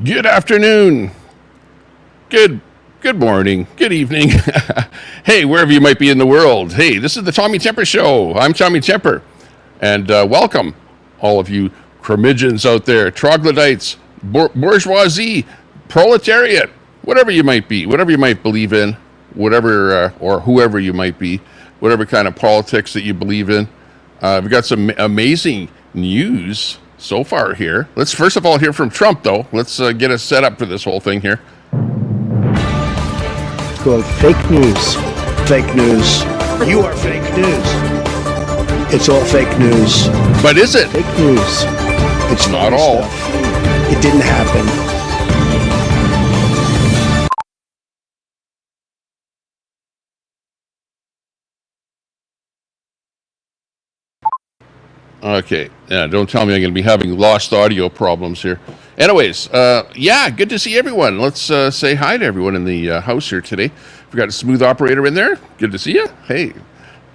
Good afternoon. Good morning. Good evening. Hey, wherever you might be in the world. Hey, this is the Tommy Temper Show. I'm Tommy Temper. And welcome, all of you curmudgeons out there, troglodytes, bourgeoisie, proletariat, whatever you might be, whatever you might believe in, whatever or whoever you might be, whatever kind of politics that you believe in. We've got some amazing news so far here. Let's first of all hear from Trump, though. Let's get us set up for this whole thing here. Quote, fake news. Fake news. You are fake news. It's all fake news. But is it? Fake news. It's not all. Stuff. It didn't happen. Okay, yeah, don't tell me I'm going to be having lost audio problems here. Anyways, yeah, good to see everyone. Let's say hi to everyone in the house here today. We've got a smooth operator in there. Good to see you. Hey,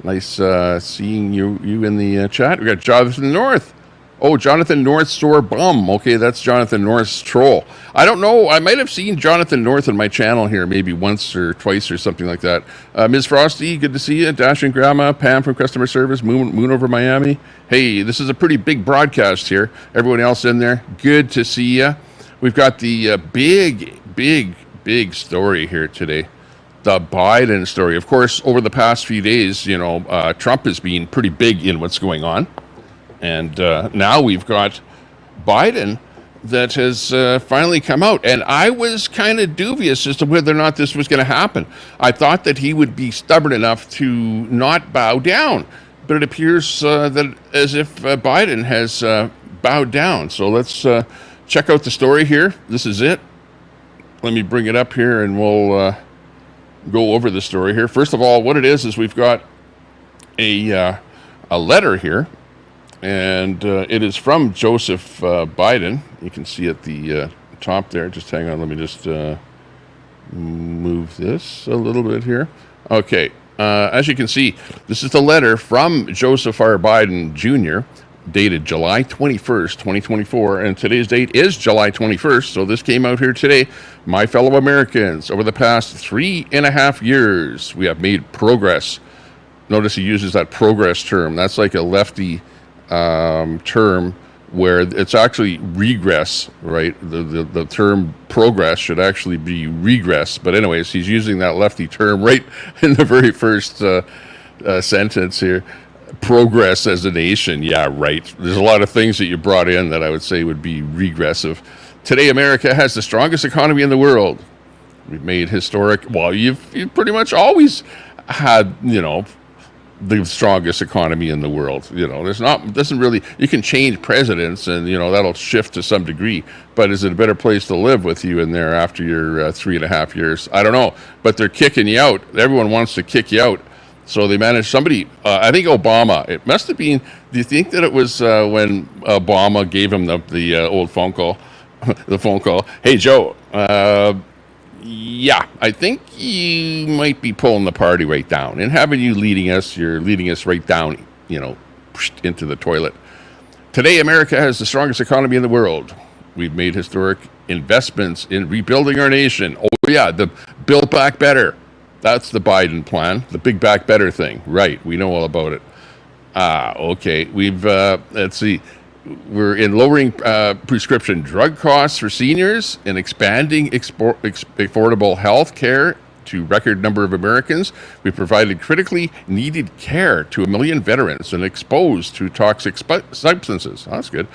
nice seeing you in the chat. We got Jonathan North. Oh, Jonathan North Store Bum. Okay, that's Jonathan North's troll. I don't know. I might have seen Jonathan North on my channel here maybe once or twice or something like that. Ms. Frosty, good to see you. Dashing Grandma, Pam from Customer Service, Moon over Miami. Hey, this is a pretty big broadcast here. Everyone else in there, good to see you. We've got the big story here today. The Biden story. Of course, over the past few days, Trump has been pretty big in what's going on. And now we've got Biden that has finally come out. And I was kind of dubious as to whether or not this was going to happen. I thought that he would be stubborn enough to not bow down. But it appears that as if Biden has bowed down. So let's check out the story here. This is it. Let me bring it up here and we'll go over the story here. First of all, what it is we've got a letter here. And it is from Joseph Biden. You can see at the top there. Just hang on. Let me just move this a little bit here. Okay. As you can see, this is the letter from Joseph R. Biden Jr., dated July 21st, 2024. And today's date is July 21st. So this came out here today. My fellow Americans, over the past 3.5 years, we have made progress. Notice he uses that progress term. That's like a lefty term where it's actually regress, right? The term progress should actually be regress. But anyways, he's using that lefty term right in the very first sentence here. Progress as a nation. Yeah, right. There's a lot of things that you brought in that I would say would be regressive. Today, America has the strongest economy in the world. We've made historic, well, you've pretty much always had, the strongest economy in the world. Doesn't really, you can change presidents and, that'll shift to some degree, but is it a better place to live with you in there after your 3.5 years? I don't know, but they're kicking you out. Everyone wants to kick you out. So they managed I think Obama, it must have been, do you think that it was when Obama gave him the old phone call, the phone call, hey Joe, yeah, I think you might be pulling the party right down and having you're leading us right down, into the toilet. Today, America has the strongest economy in the world. We've made historic investments in rebuilding our nation. Oh yeah, the Build Back Better. That's the Biden plan, the Big Back Better thing. Right, we know all about it. Okay, we've, let's see. We're in lowering prescription drug costs for seniors and expanding affordable health care to record number of Americans. We provided critically needed care to 1 million veterans and exposed to toxic substances. Oh, that's good.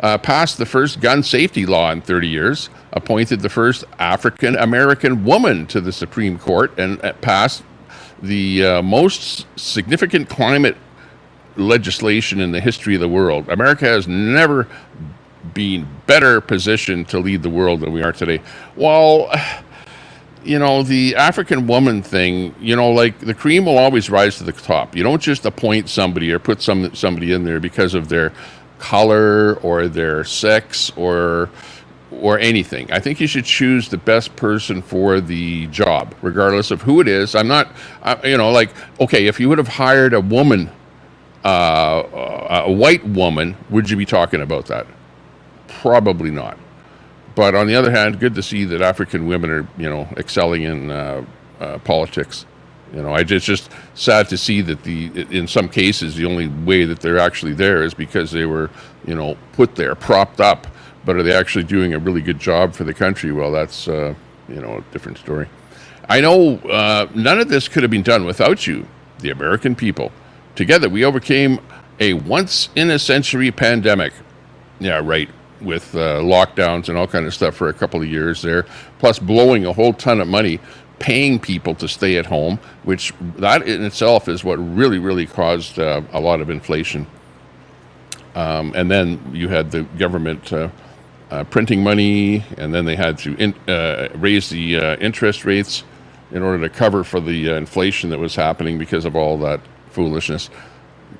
Passed the first gun safety law in 30 years, appointed the first African-American woman to the Supreme Court, and passed the most significant climate legislation in the history of the world. America has never been better positioned to lead the world than we are today. Well, the African woman thing, like the cream will always rise to the top. You don't just appoint somebody or put somebody in there because of their color or their sex or anything. I think you should choose the best person for the job, regardless of who it is. I'm not, okay, if you would have hired a woman, a white woman, would you be talking about that? Probably not. But on the other hand, good to see that African women are, excelling in politics. It's just sad to see that in some cases, the only way that they're actually there is because they were, put there, propped up. But are they actually doing a really good job for the country? Well, that's, a different story. I know none of this could have been done without you, the American people. Together, we overcame a once-in-a-century pandemic. Yeah, right. With lockdowns and all kind of stuff for a couple of years there, plus blowing a whole ton of money, paying people to stay at home, which that in itself is what really, really caused a lot of inflation. And then you had the government printing money, and then they had to raise the interest rates in order to cover for the inflation that was happening because of all that foolishness.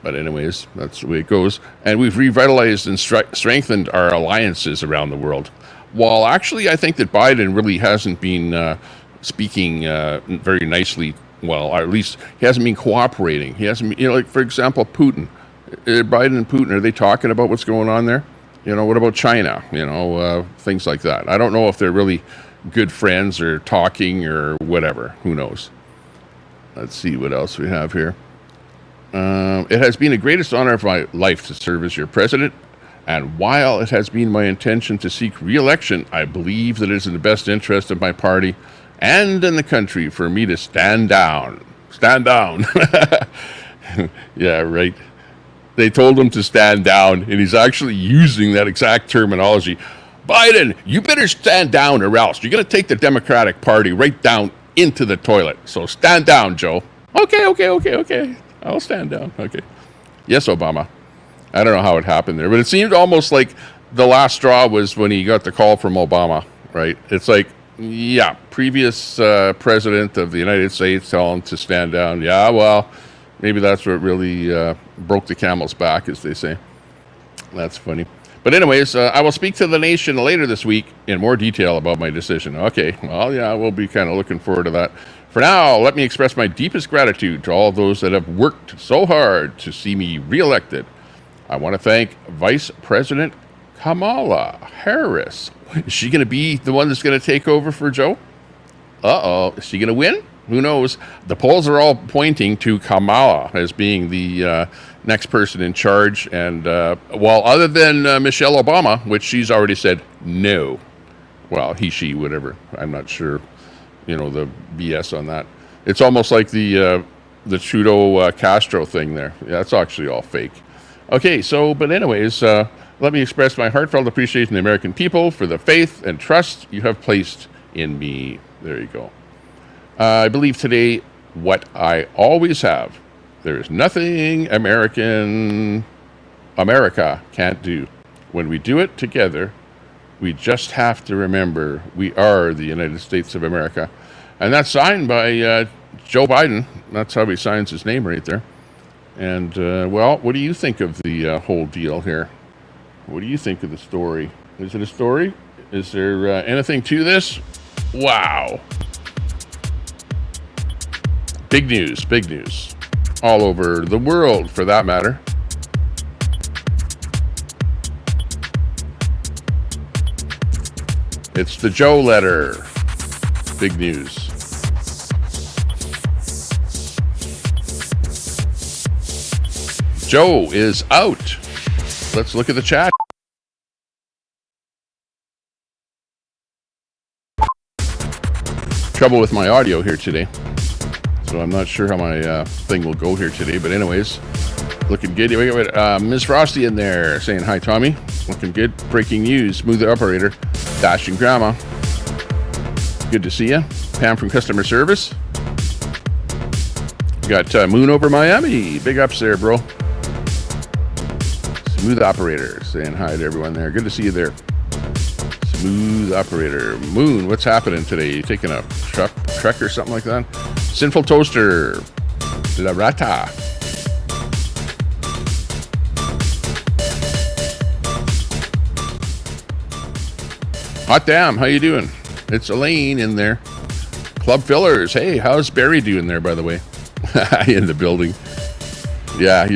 But anyways, that's the way it goes. And we've revitalized and strengthened our alliances around the world. While actually I think that Biden really hasn't been speaking very nicely, well, or at least he hasn't been cooperating. He hasn't, like, for example, Putin. Biden and Putin, are they talking about what's going on there? What about China? Things like that. I don't know if they're really good friends or talking or whatever. Who knows? Let's see what else we have here. It has been the greatest honor of my life to serve as your president, and while it has been my intention to seek re-election, I believe that it is in the best interest of my party and in the country for me to stand down. Stand down. Yeah, right. They told him to stand down, and he's actually using that exact terminology. Biden, you better stand down or else you're going to take the Democratic Party right down into the toilet. So stand down, Joe. Okay. I'll stand down. Okay. Yes, Obama. I don't know how it happened there, but it seemed almost like the last straw was when he got the call from Obama, right? It's like, yeah, previous president of the United States telling him to stand down. Yeah, well, maybe that's what really broke the camel's back, as they say. That's funny. But anyways, I will speak to the nation later this week in more detail about my decision. Okay, well, yeah, we'll be kind of looking forward to that. For now, let me express my deepest gratitude to all those that have worked so hard to see me reelected. I want to thank Vice President Kamala Harris. Is she going to be the one that's going to take over for Joe? Uh-oh. Is she going to win? Who knows? The polls are all pointing to Kamala as being the next person in charge. And, well, other than Michelle Obama, which she's already said no. Well, he, she, whatever. I'm not sure, the BS on that. It's almost like the Trudeau-Castro thing there. Yeah, that's actually all fake. Okay, but anyways, let me express my heartfelt appreciation to the American people for the faith and trust you have placed in me. There you go. I believe today what I always have. There is nothing America can't do. When we do it together, we just have to remember we are the United States of America. And that's signed by Joe Biden. That's how he signs his name right there. And, well, what do you think of the whole deal here? What do you think of the story? Is it a story? Is there anything to this? Wow. Big news, big news. All over the world, for that matter. It's the Joe letter. Big news. Joe is out. Let's look at the chat. Trouble with my audio here today. So I'm not sure how my thing will go here today. But anyways, looking good. We got Ms. Frosty in there saying, hi, Tommy. Looking good. Breaking news. Smooth operator. Dashing Grandma. Good to see you. Pam from customer service. Got Moon over Miami. Big ups there, bro. Smooth operator saying hi to everyone there. Good to see you there. Smooth operator. Moon, what's happening today? You taking a trek or something like that? Sinful Toaster. La Rata. Hot damn, how you doing? It's Elaine in there. Club Fillers. Hey, how's Barry doing there, by the way? In the building. Yeah,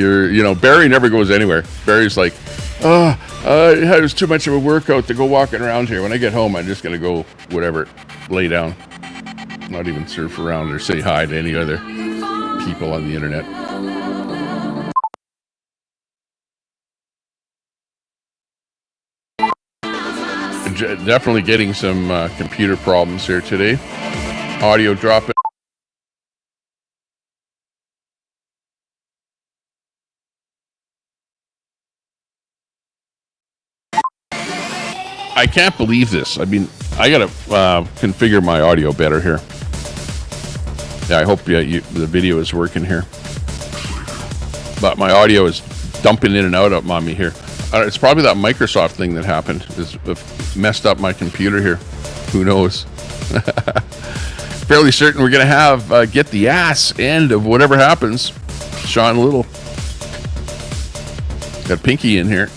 Barry never goes anywhere. Barry's like, It was too much of a workout to go walking around here. When I get home, I'm just going to go, whatever, lay down. Not even surf around or say hi to any other people on the internet. Definitely getting some computer problems here today. Audio dropping. I can't believe this. I mean, I gotta configure my audio better here. Yeah, I hope the video is working here. But my audio is dumping in and out on me here. It's probably that Microsoft thing that happened. It's messed up my computer here. Who knows? Fairly certain we're gonna have get the ass end of whatever happens. Sean Little got Pinky in here.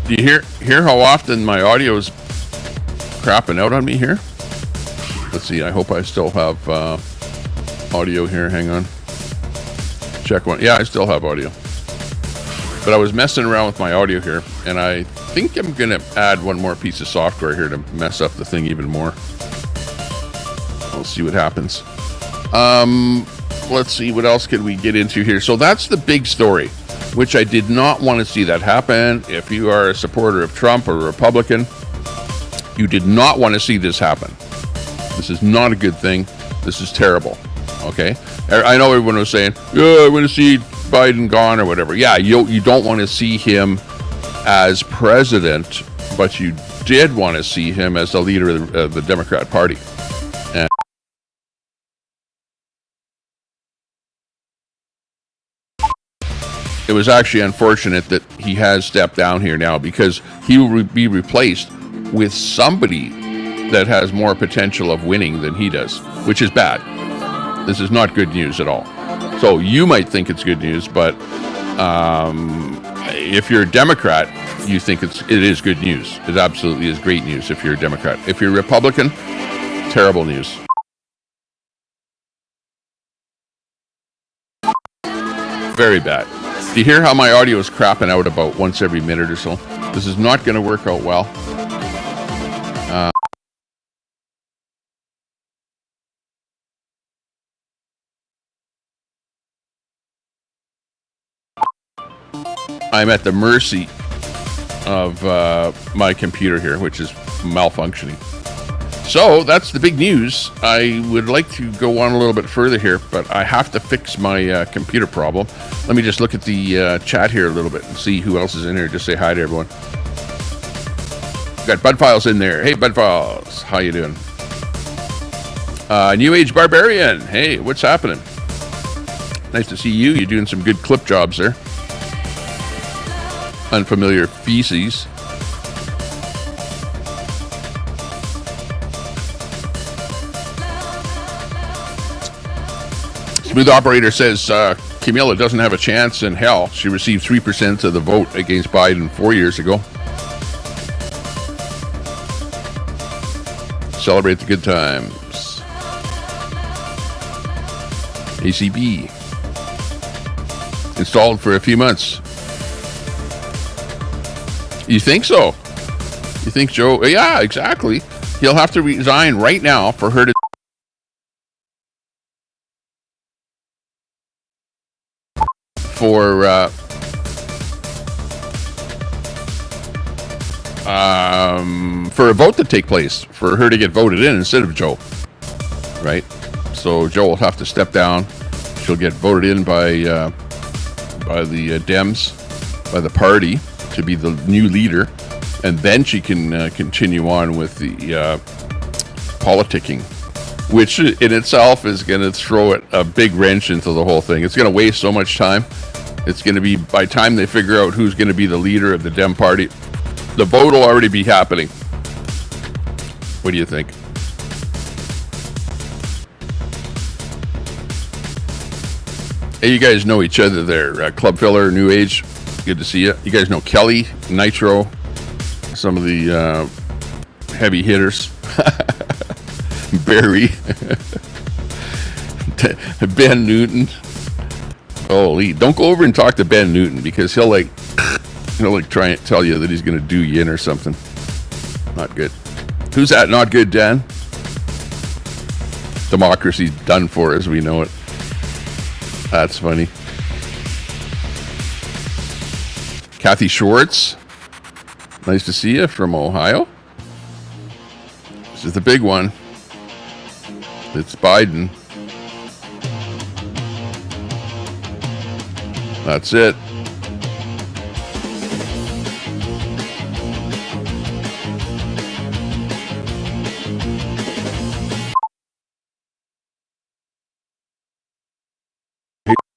Do you hear how often my audio is crapping out on me here? Let's see. I hope I still have audio here. Hang on. Check one. Yeah, I still have audio. But I was messing around with my audio here, and I think I'm going to add one more piece of software here to mess up the thing even more. We'll see what happens. Let's see. What else could we get into here? So that's the big story, which I did not want to see that happen. If you are a supporter of Trump or a Republican, you did not want to see this happen. This is not a good thing. This is terrible. Okay? I know everyone was saying, yeah, I want to see Biden gone or whatever. Yeah, you don't want to see him as president, but you did want to see him as the leader of the Democrat Party. And it was actually unfortunate that he has stepped down here now, because he will be replaced with somebody that has more potential of winning than he does, which is bad. This is not good news at all. So you might think it's good news, but if you're a Democrat, you think it is good news. It absolutely is great news if you're a Democrat. If you're a Republican, terrible news. Very bad. Do you hear how my audio is crapping out about once every minute or so? This is not going to work out well. I'm at the mercy of my computer here, which is malfunctioning. So that's the big news. I would like to go on a little bit further here, but I have to fix my computer problem. Let me just look at the chat here a little bit and see who else is in here. Just say hi to everyone. Got Bud Files in there. Hey, Bud Files. How you doing? New Age Barbarian. Hey, what's happening? Nice to see you. You're doing some good clip jobs there. Unfamiliar feces. Smooth Operator says Camilla doesn't have a chance in hell. She received 3% of the vote against Biden 4 years ago. Celebrate the good times. ACB. Installed for a few months. You think so? You think Joe? Yeah, exactly. He'll have to resign right now for her to. For a vote to take place, for her to get voted in instead of Joe, right? So Joe will have to step down. She'll get voted in by the Dems, by the party, to be the new leader, and then she can continue on with the politicking, which in itself is going to throw a big wrench into the whole thing. It's going to waste so much time. It's going to be, by the time they figure out who's going to be the leader of the Dem Party, the vote will already be happening. What do you think? Hey, you guys know each other there. Club Filler, New Age. Good to see you. You guys know Kelly, Nitro, some of the heavy hitters. Barry, Ben Newton. Holy, don't go over and talk to Ben Newton because he'll like try and tell you that he's going to do you in or something. Not good. Who's that? Not good, Dan? Democracy's done for as we know it. That's funny. Kathy Schwartz, nice to see you from Ohio. This is the big one. It's Biden. That's it.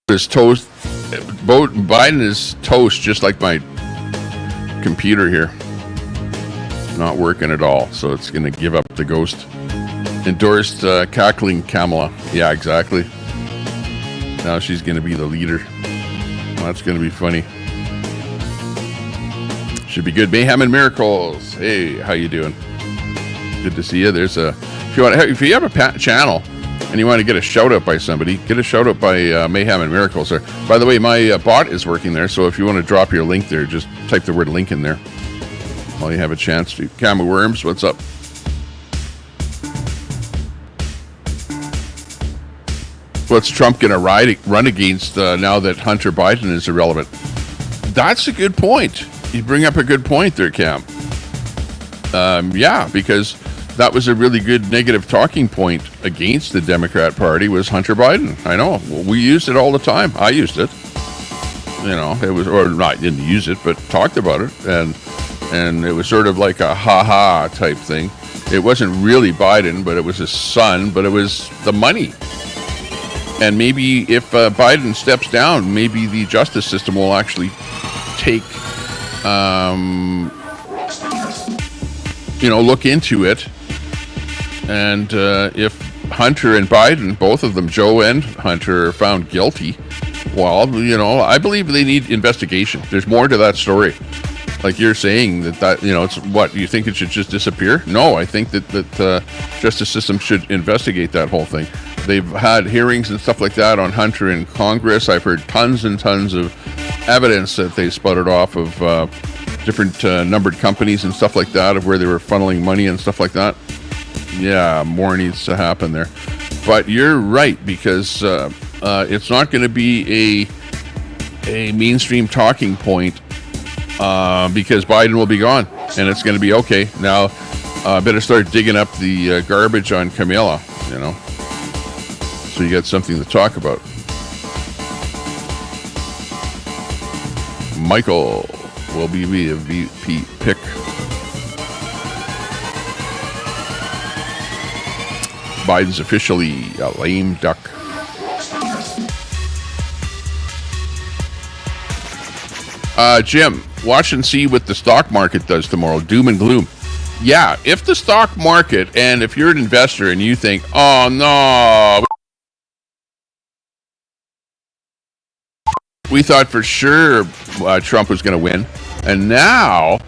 Is toast. Biden is toast, just like my computer here. Not working at all, so it's going to give up the ghost. Endorsed cackling Kamala. Yeah, exactly. Now she's going to be the leader. That's going to be funny. Should be good. Mayhem and Miracles. Hey, how you doing? Good to see you. There's a if you have a channel and you want to get a shout out by somebody, get a shout out by Mayhem and Miracles. Or, by the way, my bot is working there, so if you want to drop your link there, just type the word link in there while you have a chance to. Camera Worms, what's up? What's Trump going to run against now that Hunter Biden is irrelevant? That's a good point. You bring up a good point there, Cam. Yeah, because that was a really good negative talking point against the Democrat Party was Hunter Biden. I know. We used it all the time. I used it. It was, or not, didn't use it, but talked about it. And it was sort of like a ha-ha type thing. It wasn't really Biden, but it was his son, but it was the money. And maybe if Biden steps down, maybe the justice system will actually take, look into it. And if Hunter and Biden, both of them, Joe and Hunter, are found guilty, well, I believe they need investigation. There's more to that story. Like you're saying that it's what, you think it should just disappear? No, I think that justice system should investigate that whole thing. They've had hearings and stuff like that on Hunter in Congress. I've heard tons and tons of evidence that they sputtered off of different numbered companies and stuff like that, of where they were funneling money and stuff like that. Yeah, more needs to happen there. But you're right, because it's not going to be a mainstream talking point because Biden will be gone, and it's going to be okay. Now, better start digging up the garbage on Camilla, so you got something to talk about. Michael will be a VP pick. Biden's officially a lame duck. Jim, watch and see what the stock market does tomorrow. Doom and gloom. Yeah, if the stock market, and if you're an investor and you think, oh no, we thought for sure Trump was going to win, and now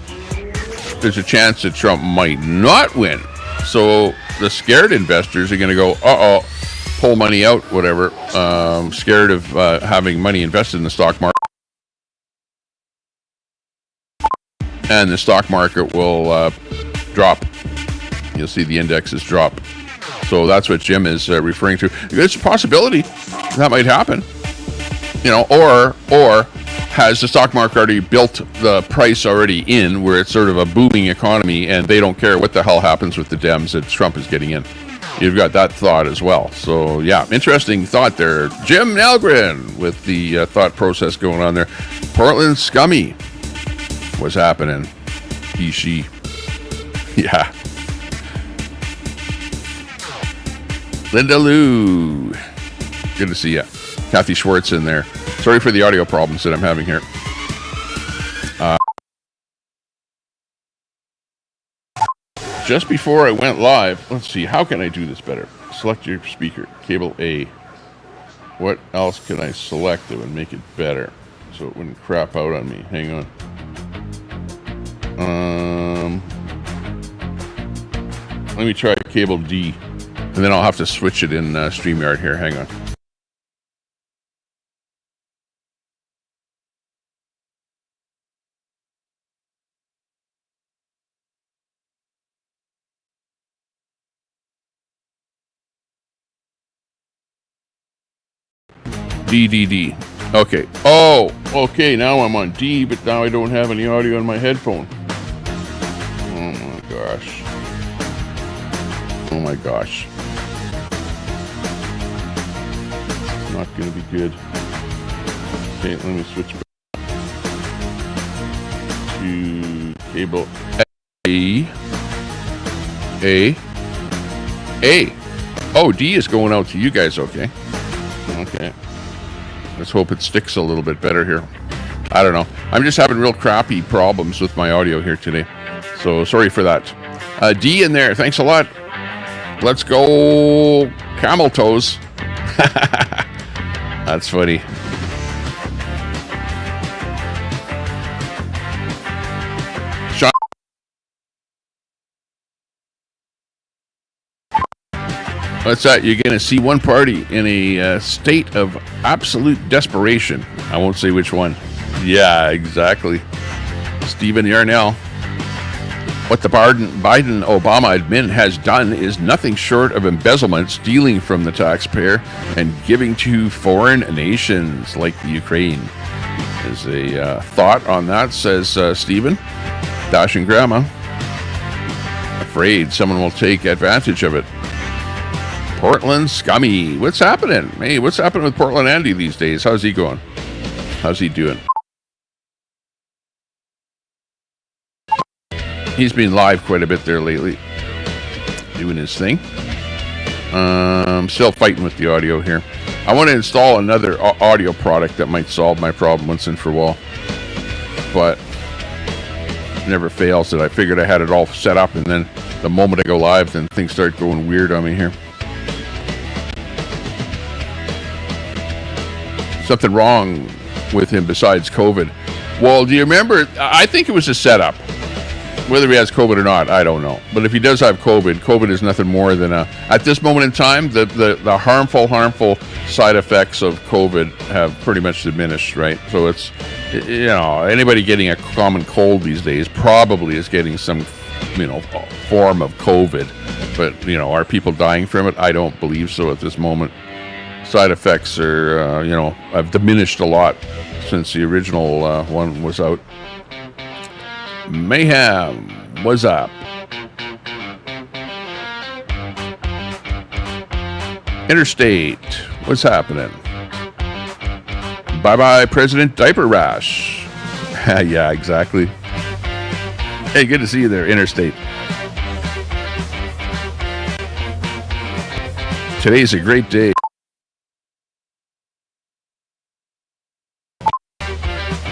there's a chance that Trump might not win. So the scared investors are going to go, pull money out, whatever, scared of having money invested in the stock market. And the stock market will drop. You'll see the indexes drop. So that's what Jim is referring to. It's a possibility that might happen. Or has the stock market already built the price already in, where it's sort of a booming economy and they don't care what the hell happens with the Dems that Trump is getting in. You've got that thought as well. So yeah, interesting thought there. Jim Nalgren with the thought process going on there. Portland scummy. What's happening? He, she. Yeah. Linda Lou. Good to see you. Kathy Schwartz in there. Sorry for the audio problems that I'm having here. Just before I went live, let's see, how can I do this better? Select your speaker, cable A. What else can I select that would make it better so it wouldn't crap out on me? Hang on. Let me try cable D, and then I'll have to switch it in StreamYard here. Hang on. D. Okay. Oh, okay. Now I'm on D, but now I don't have any audio in my headphone. Oh my gosh. Oh my gosh. It's not going to be good. Okay, let me switch back to cable A. Oh, D is going out to you guys, okay. Okay. Let's hope it sticks a little bit better here. I don't know. I'm just having real crappy problems with my audio here today. So sorry for that. D in there. Thanks a lot. Let's go camel toes. That's funny. Sean. What's that? You're going to see one party in a state of absolute desperation. I won't say which one. Yeah, exactly. Stephen Yarnell. What the Biden-Obama admin has done is nothing short of embezzlement, stealing from the taxpayer, and giving to foreign nations like the Ukraine. There's a thought on that, says Stephen. Dashing grandma. Afraid someone will take advantage of it. Portland scummy. What's happening? Hey, what's happening with Portland Andy these days? How's he going? How's he doing? He's been live quite a bit there lately, doing his thing. Still fighting with the audio here. I want to install another audio product that might solve my problem once and for all, but it never fails. That I figured I had it all set up, and then the moment I go live, then things start going weird on me here. Something wrong with him besides COVID. Well, do you remember? I think it was a setup. Whether he has COVID or not, I don't know. But if he does have COVID, COVID is nothing more than at this moment in time, the harmful side effects of COVID have pretty much diminished, right? So it's, anybody getting a common cold these days probably is getting some, form of COVID. But, are people dying from it? I don't believe so at this moment. Side effects are, have diminished a lot since the original one was out. Mayhem, what's up? Interstate, what's happening? Bye-bye, President Diaper Rash. Yeah, exactly. Hey, good to see you there, Interstate. Today's a great day.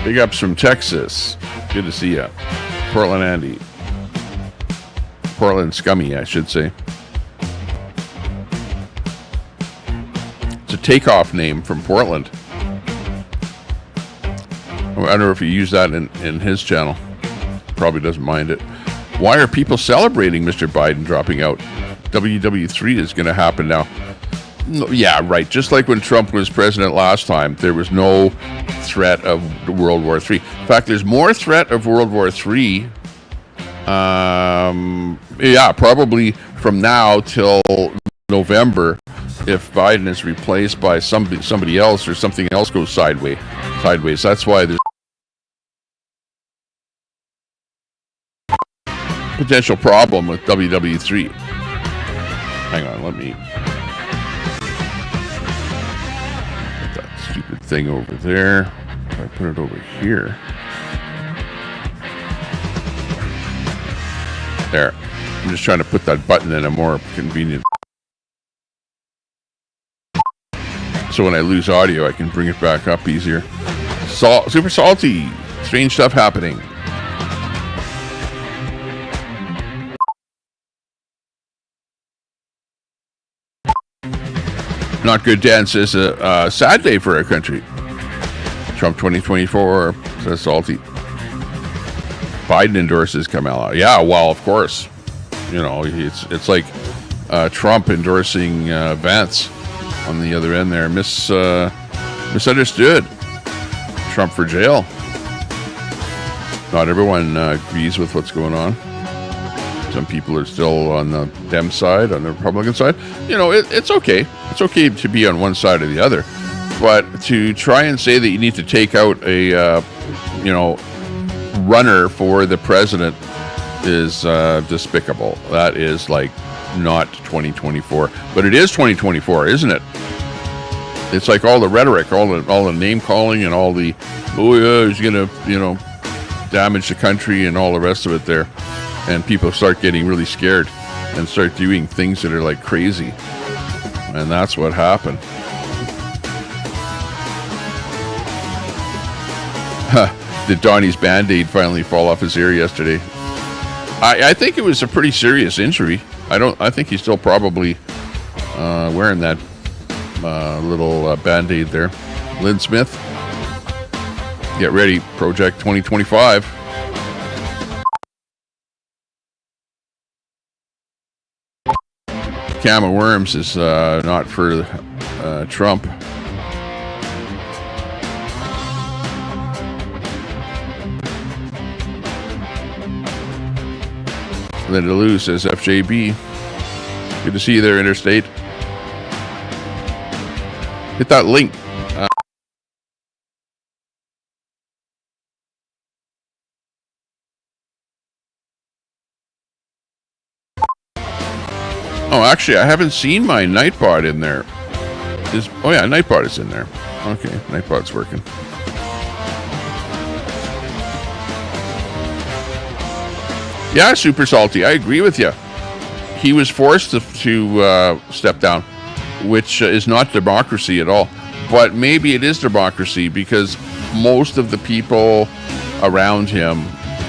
Big ups from Texas. Good to see you. Portland Andy. Portland Scummy, I should say. It's a takeoff name from Portland. I don't know if you use that in his channel. Probably doesn't mind it. Why are people celebrating Mr. Biden dropping out? WW3 is going to happen now. No, yeah, right. Just like when Trump was president last time, there was no threat of World War III. In fact, there's more threat of World War III. Probably from now till November, if Biden is replaced by somebody else or something else goes sideways. That's why there's potential problem with WW3. Hang on, let me. Stupid thing over there. If I put it over here. There. I'm just trying to put that button in a more convenient. So when I lose audio, I can bring it back up easier. Super salty. Strange stuff happening. Not good, Dan says, a sad day for our country. Trump 2024 says salty. Biden endorses Kamala. Yeah, well, of course. It's like Trump endorsing Vance on the other end there. Misunderstood. Trump for jail. Not everyone agrees with what's going on. Some people are still on the Dem side, on the Republican side. It's okay. It's okay to be on one side or the other. But to try and say that you need to take out a, runner for the president is despicable. That is like not 2024, but it is 2024, isn't it? It's like all the rhetoric, all the name calling, and all the, oh yeah, he's gonna, damage the country and all the rest of it there, and people start getting really scared and start doing things that are like crazy, and that's what happened. Did Donnie's Band-Aid finally fall off his ear yesterday? I think it was a pretty serious injury. I think he's still probably wearing that little Band-Aid there. Lynn Smith, get ready, Project 2025. Can of worms is not for Trump. Linda Lou says FJB. Good to see you there, Interstate. Hit that link. Oh, actually, I haven't seen my Nightbot in there. Oh yeah, Nightbot is in there. Okay, Nightbot's working. Yeah, Super Salty, I agree with you. He was forced to step down, which is not democracy at all. But maybe it is democracy because most of the people around him,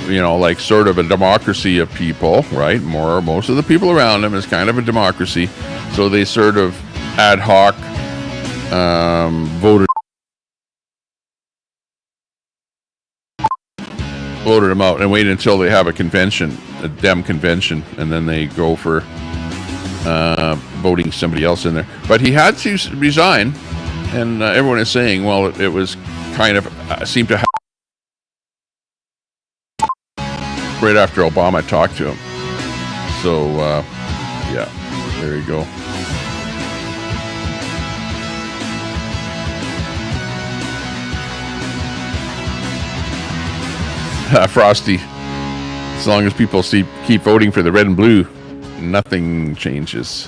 like sort of a democracy of people, right? Most of the people around him is kind of a democracy. So they sort of ad hoc voted him out and wait until they have a convention, a Dem convention, and then they go for voting somebody else in there. But he had to resign, and everyone is saying, well, it was kind of seemed to happen right after Obama talked to him. So, yeah, there you go. Frosty, as long as people keep voting for the red and blue, nothing changes.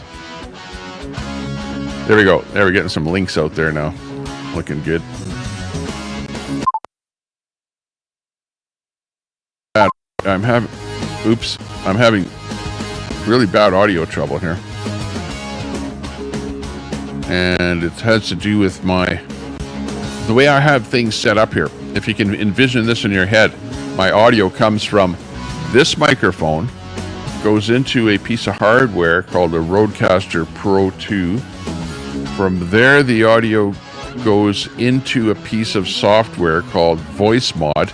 There we go. There, we're getting some links out there now. Looking good. I'm having really bad audio trouble here. And it has to do with the way I have things set up here. If you can envision this in your head, my audio comes from this microphone, goes into a piece of hardware called a Rodecaster Pro 2. From there, the audio goes into a piece of software called Voice Mod.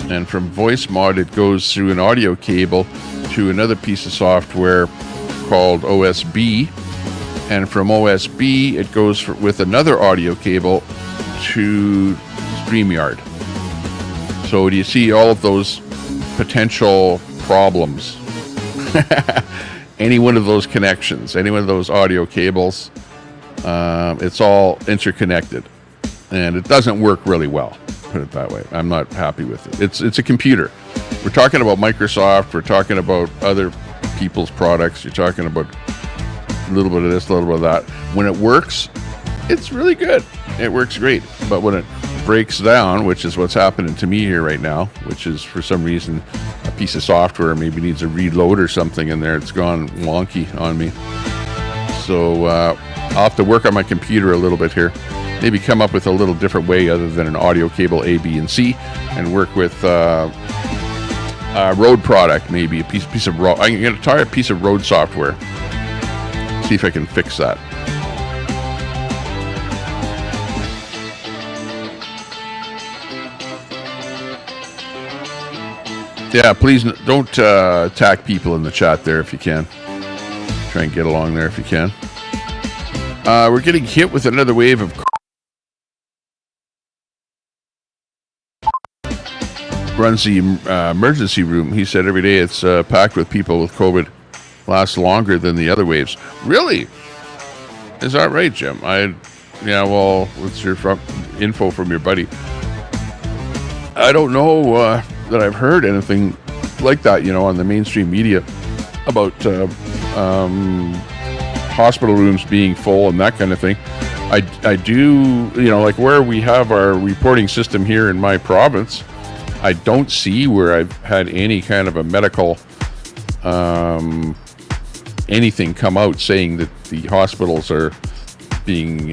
And from Voice Mod, it goes through an audio cable to another piece of software called OSB. And from OSB, it goes with another audio cable to StreamYard. So do you see all of those potential problems? Any one of those connections, any one of those audio cables, it's all interconnected. And it doesn't work really well, put it that way. I'm not happy with it. It's a computer. We're talking about Microsoft. We're talking about other people's products. You're talking about a little bit of this, a little bit of that. When it works, it's really good. It works great. But when it breaks down, which is what's happening to me here right now, which is for some reason a piece of software maybe needs a reload or something in there. It's gone wonky on me. So I'll have to work on my computer a little bit here. Maybe come up with a little different way other than an audio cable A, B, and C, and work with a Rode product, maybe a piece of Rode. I'm going to try a piece of Rode software. See if I can fix that. Yeah, please don't attack people in the chat there if you can. Try and get along there if you can. We're getting hit with another wave of... Runs the emergency room. He said every day it's packed with people with COVID. Lasts longer than the other waves. Really? Is that right, Jim? Yeah, well, what's your info from your buddy? I don't know that I've heard anything like that, on the mainstream media about hospital rooms being full and that kind of thing. I do, like where we have our reporting system here in my province, I don't see where I've had any kind of a medical anything come out saying that the hospitals are being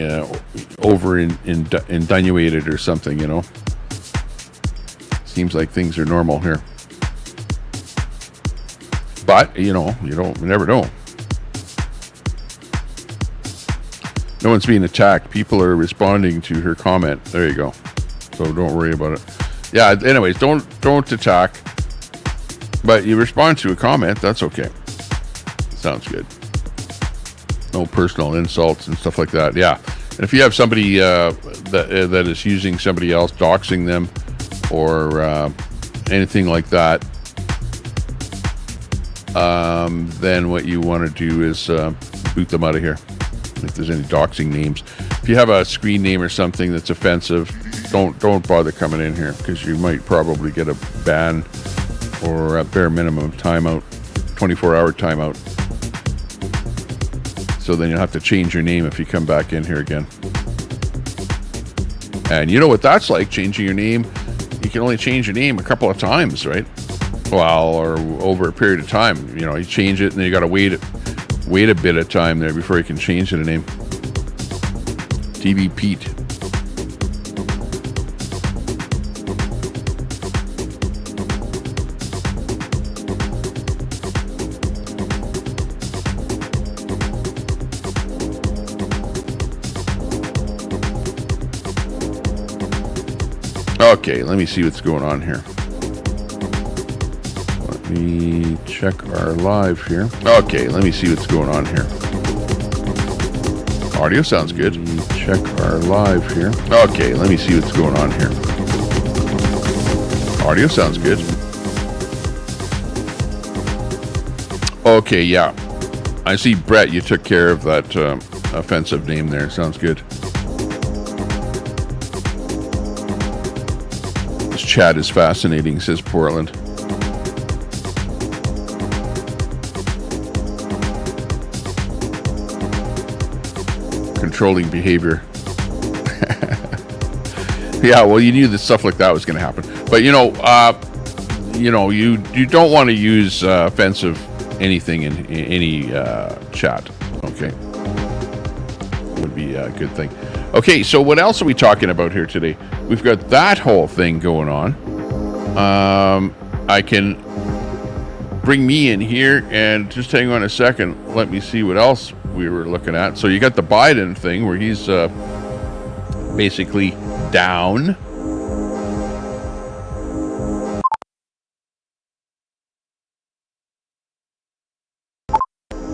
inundated or something, Seems like things are normal here. But, you never know. No one's being attacked. People are responding to her comment. There you go. So don't worry about it. Yeah, anyways, don't attack. But you respond to a comment, that's okay. Sounds good. No personal insults and stuff like that. Yeah. And if you have somebody that is using somebody else, doxing them, or anything like that, then what you want to do is boot them out of here. If there's any doxing names, if you have a screen name or something that's offensive, don't bother coming in here, because you might probably get a ban or a bare minimum timeout, 24-hour timeout. So then you'll have to change your name if you come back in here again. And you know what that's like, changing your name. You can only change your name a couple of times, right? Well, or over a period of time. You change it and then you got to wait a bit of time there before you can change the name. TV Pete. Okay, let me see what's going on here. Let me check our live here. Okay, let me see what's going on here. Audio sounds good. Let me check our live here. Okay, let me see what's going on here. Audio sounds good. Okay, yeah. I see, Brett, you took care of that offensive name there. Sounds good. This chat is fascinating, says Portland. Controlling behavior. Yeah, well, you knew that stuff like that was going to happen. But you don't want to use offensive anything in any chat. Okay, would be a good thing. Okay, so what else are we talking about here today? We've got that whole thing going on. I can bring me in here and just hang on a second. Let me see what else we were looking at. So you got the Biden thing where he's basically down.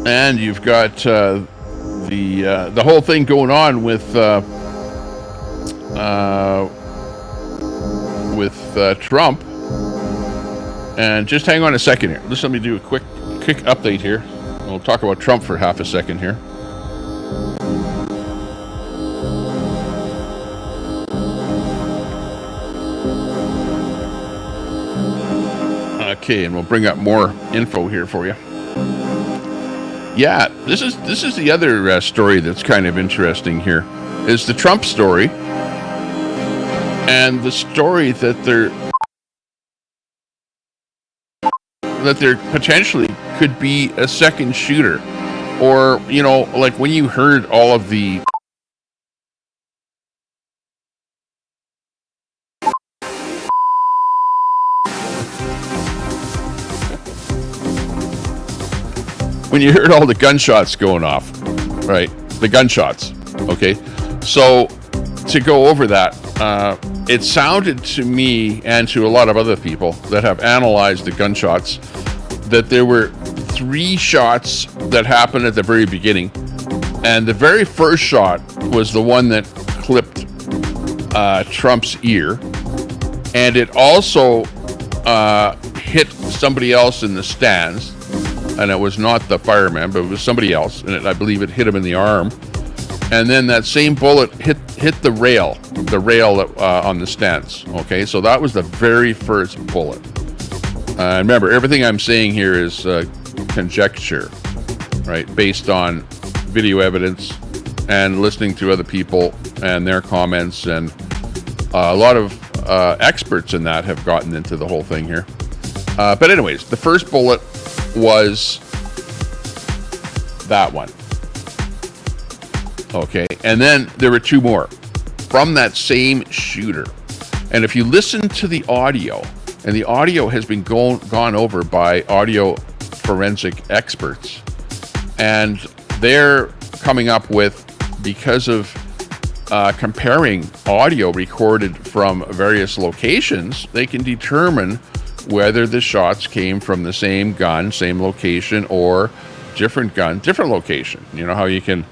And you've got the whole thing going on with Trump. And just hang on a second here. Just let me do a quick update here. We'll talk about Trump for half a second here. Okay, and we'll bring up more info here for you. Yeah, this is the other story that's kind of interesting here, is the Trump story, and the story that there potentially could be a second shooter, or like when you heard all of the gunshots going off, right? The gunshots. Okay. So to go over that, it sounded to me and to a lot of other people that have analyzed the gunshots that there were 3 shots that happened at the very beginning. And the very first shot was the one that clipped Trump's ear. And it also hit somebody else in the stands. And it was not the fireman, but it was somebody else. And I believe it hit him in the arm. and then that same bullet hit the rail on the stance. Okay, so that was the very first bullet. Remember, everything I'm saying here is conjecture, right, based on video evidence and listening to other people and their comments, and a lot of experts in that have gotten into the whole thing here. But anyways, the first bullet was that one. Okay, and then there were two more from that same shooter. And if you listen to the audio, and the audio has been gone over by audio forensic experts, and they're coming up with, because of comparing audio recorded from various locations, they can determine whether the shots came from the same gun, same location, or different gun, different location. You know how you can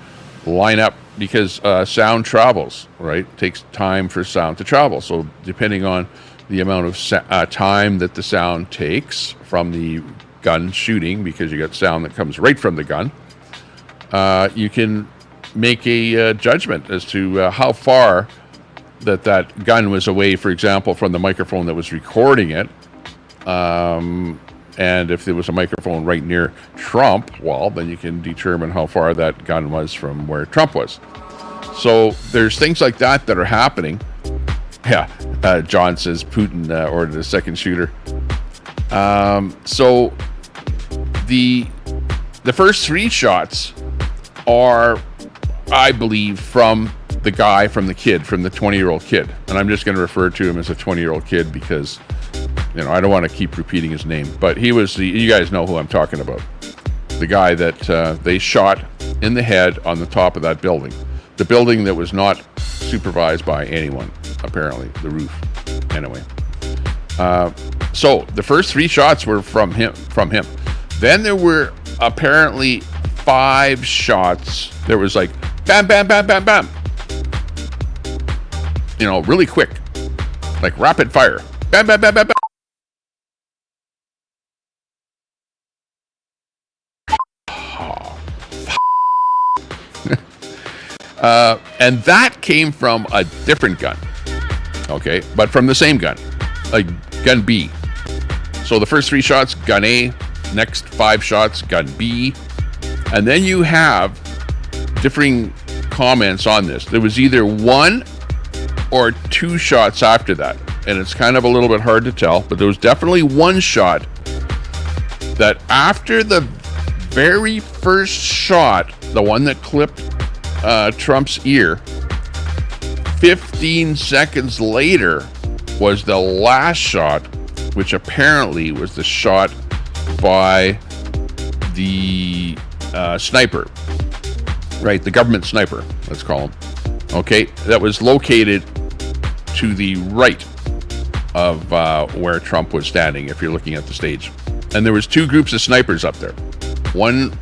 line up, because sound travels, right? It takes time for sound to travel. So depending on the amount of time that the sound takes from the gun shooting, because you got sound that comes right from the gun, you can make a judgment as to how far that gun was away, for example, from the microphone that was recording it. And if there was a microphone right near Trump, well, then you can determine how far that gun was from where Trump was. So there's things like that that are happening. Yeah, John says Putin ordered a second shooter. So the first three shots are, I believe, from the guy, from the 20-year-old kid. And I'm just going to refer to him as a 20-year-old kid because, you know, I don't want to keep repeating his name. But he was you guys know who I'm talking about. The guy that they shot in the head on the top of that building. The building that was not supervised by anyone, apparently, the roof. Anyway. So the first three shots were from him. Then there were apparently 5 shots. There was like bam, bam, bam, bam, bam. You know, really quick, like rapid fire. Bam, bam, bam, bam, bam. And that came from a different gun. Okay, but from the same gun, like gun B. So the first 3 shots, gun A. Next 5 shots, gun B. And then you have differing comments on this. There was either 1 or 2 shots after that. And it's kind of a little bit hard to tell, but there was definitely 1 shot that after the very first shot, the one that clipped Trump's ear, 15 seconds later was the last shot, which apparently was the shot by the sniper, right? The government sniper, let's call him. Okay, that was located to the right of where Trump was standing, if you're looking at the stage. And there was 2 groups of snipers up there. One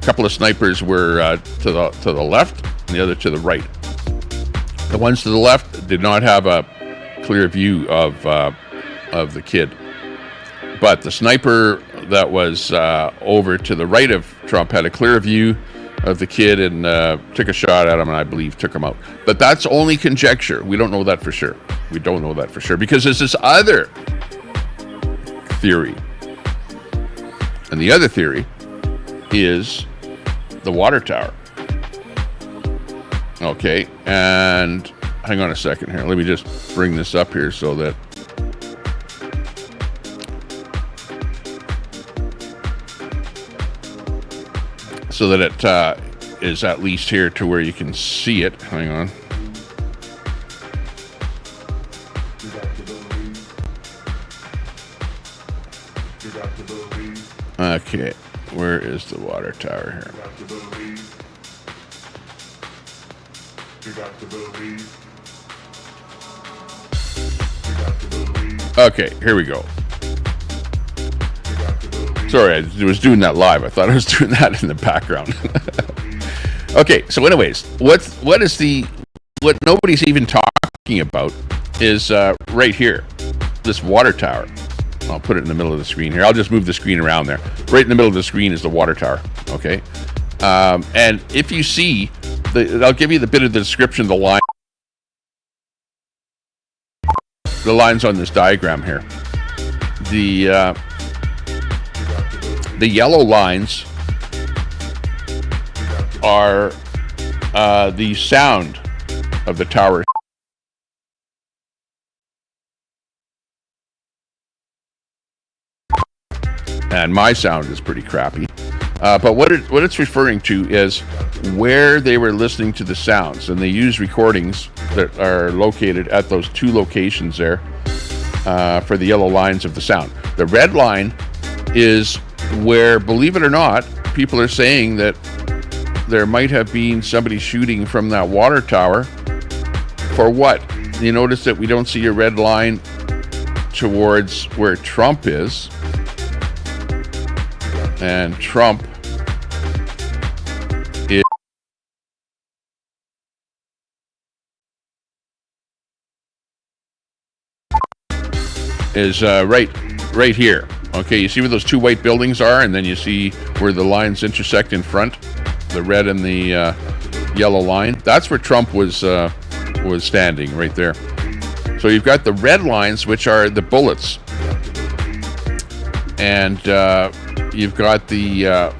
couple of snipers were to the left, and the other to the right. The ones to the left did not have a clear view of the kid, but the sniper that was over to the right of Trump had a clear view of the kid and took a shot at him, and I believe took him out. But that's only conjecture. We don't know that for sure. We don't know that for sure because there's this other theory, and the other theory is the water tower. Okay, and hang on a second here. Let me just bring this up here so that it is at least here to where you can see it. Hang on. Okay, where is the water tower here? Okay, here we go. Sorry, I was doing that live. I thought I was doing that in the background. Okay, so anyways, what nobody's even talking about is right here, this water tower. I'll put it in the middle of the screen here. I'll just move the screen around there. Right in the middle of the screen is the water tower. Okay, and if you see I'll give you the bit of the description of the lines on this diagram here. The yellow lines are the sound of the tower. And my sound is pretty crappy. But what it's referring to is where they were listening to the sounds, and they use recordings that are located at those two locations there for the yellow lines of the sound. The red line is where, believe it or not, people are saying that there might have been somebody shooting from that water tower. For what? You notice that we don't see a red line towards where Trump is. And Trump is right here. Okay, you see where those two white buildings are, and then you see where the lines intersect in front, the red and the yellow line. That's where Trump was standing, right there. So you've got the red lines, which are the bullets, and you've got the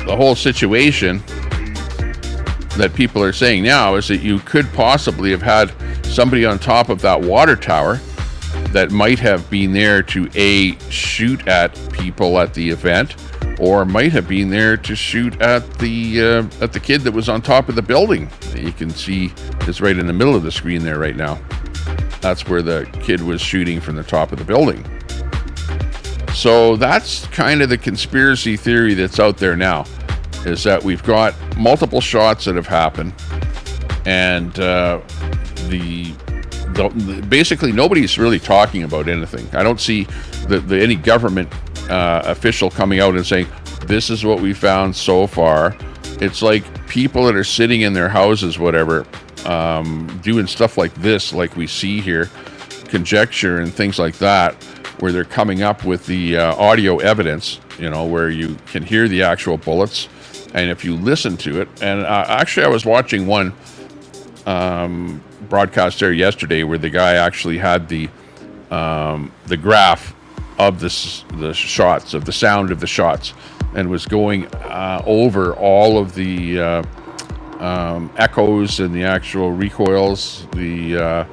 whole situation that people are saying now is that you could possibly have had somebody on top of that water tower that might have been there to shoot at people at the event, or might have been there to shoot at the kid that was on top of the building. You can see it's right in the middle of the screen there right now. That's where the kid was shooting from the top of the building. So that's kind of the conspiracy theory that's out there now, is that we've got multiple shots that have happened, and basically nobody's really talking about anything. I don't see any government official coming out and saying, this is what we found so far. It's like people that are sitting in their houses, whatever, doing stuff like this, like we see here, conjecture and things like that, where they're coming up with the audio evidence, where you can hear the actual bullets. And if you listen to it, and actually I was watching one broadcast there yesterday where the guy actually had the graph of the shots, of the sound of the shots, and was going over all of the echoes and the actual recoils, the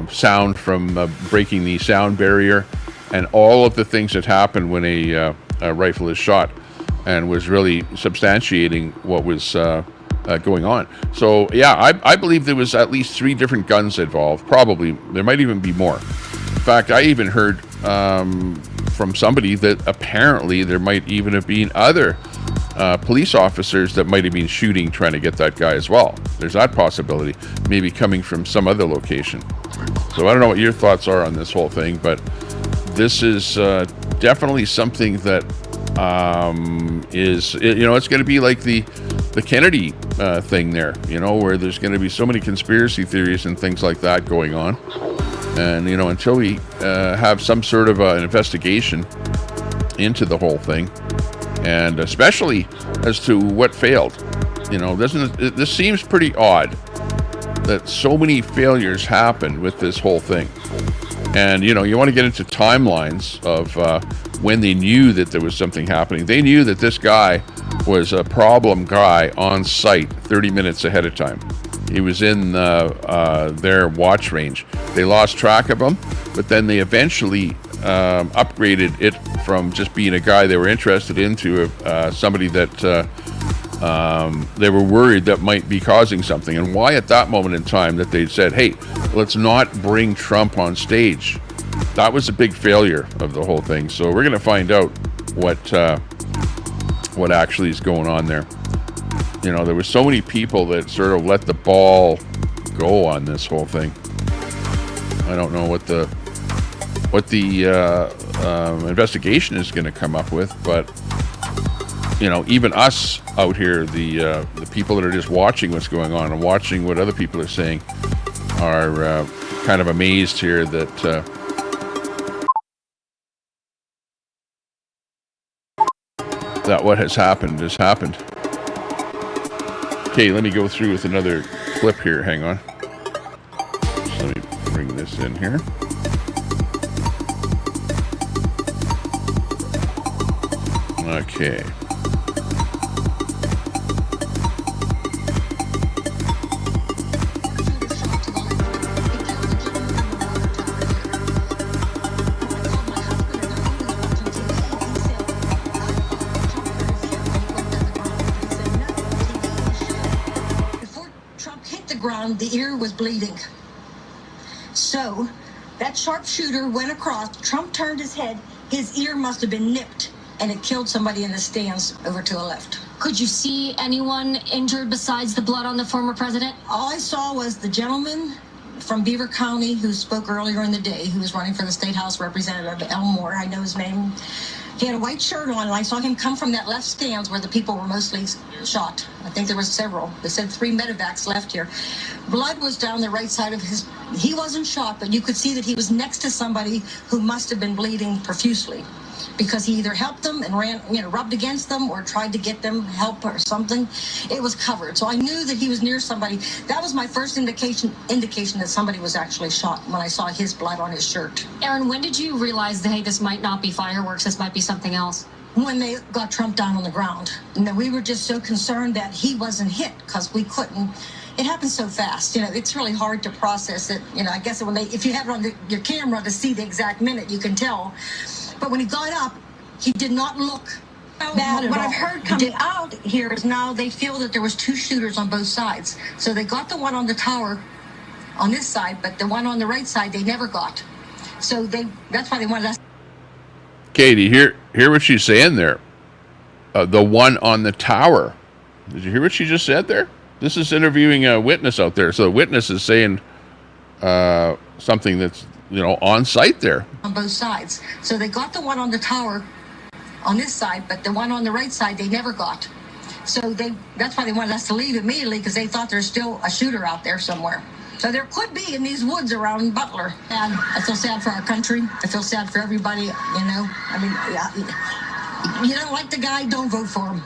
sound from breaking the sound barrier, and all of the things that happen when a rifle is shot, and was really substantiating what was going on. So yeah, I believe there was at least 3 different guns involved. Probably there might even be more. In fact, I even heard from somebody that apparently there might even have been other police officers that might have been shooting, trying to get that guy as well. There's that possibility, maybe coming from some other location. So I don't know what your thoughts are on this whole thing, but this is definitely something that is, it's going to be like the Kennedy thing there, where there's going to be so many conspiracy theories and things like that going on. And, until we have some sort of an investigation into the whole thing, and especially as to what failed, this seems pretty odd that so many failures happened with this whole thing. And, you want to get into timelines of when they knew that there was something happening. They knew that this guy was a problem guy on site 30 minutes ahead of time. He was in their watch range. They lost track of him, but then they eventually upgraded it from just being a guy they were interested in to somebody that they were worried that might be causing something. And why at that moment in time that they said, hey, let's not bring Trump on stage. That was a big failure of the whole thing. So we're going to find out what actually is going on there. There were so many people that sort of let the ball go on this whole thing. I don't know what the investigation is going to come up with, but even us out here, the people that are just watching what's going on and watching what other people are saying, are kind of amazed here that what has happened has happened. Okay, let me go through with another clip here. Hang on. So let me bring this in here. Okay. Before Trump hit the ground, the ear was bleeding. So that sharpshooter went across. Trump turned his head. His ear must have been nipped, and it killed somebody in the stands over to the left. Could you see anyone injured besides the blood on the former president? All I saw was the gentleman from Beaver County who spoke earlier in the day, who was running for the State House Representative, Elmore. I know his name. He had a white shirt on, and I saw him come from that left stands where the people were mostly shot. I think there were several. They said 3 medevacs left here. Blood was down the right side of his... He wasn't shot, but you could see that he was next to somebody who must have been bleeding profusely, because he either helped them and ran, rubbed against them, or tried to get them help or something. It was covered. So I knew that he was near somebody. That was my first indication that somebody was actually shot, when I saw his blood on his shirt. Aaron, when did you realize that, hey, this might not be fireworks, this might be something else? When they got Trump down on the ground. And then we were just so concerned that he wasn't hit, because we couldn't. It happened so fast. It's really hard to process it. I guess if you have it on your camera to see the exact minute, you can tell. But when he got up, he did not look bad at all. What I've heard coming out here is now they feel that there was 2 shooters on both sides. So they got the one on the tower on this side, but the one on the right side they never got. So that's why they wanted us. Katie, hear what she's saying there? The one on the tower. Did you hear what she just said there? This is interviewing a witness out there. So the witness is saying something that's, on site there. On both sides. So they got the one on the tower on this side, but the one on the right side they never got. So that's why they wanted us to leave immediately, because they thought there's still a shooter out there somewhere. So there could be in these woods around Butler. And I feel sad for our country. I feel sad for everybody, you don't like the guy, don't vote for him.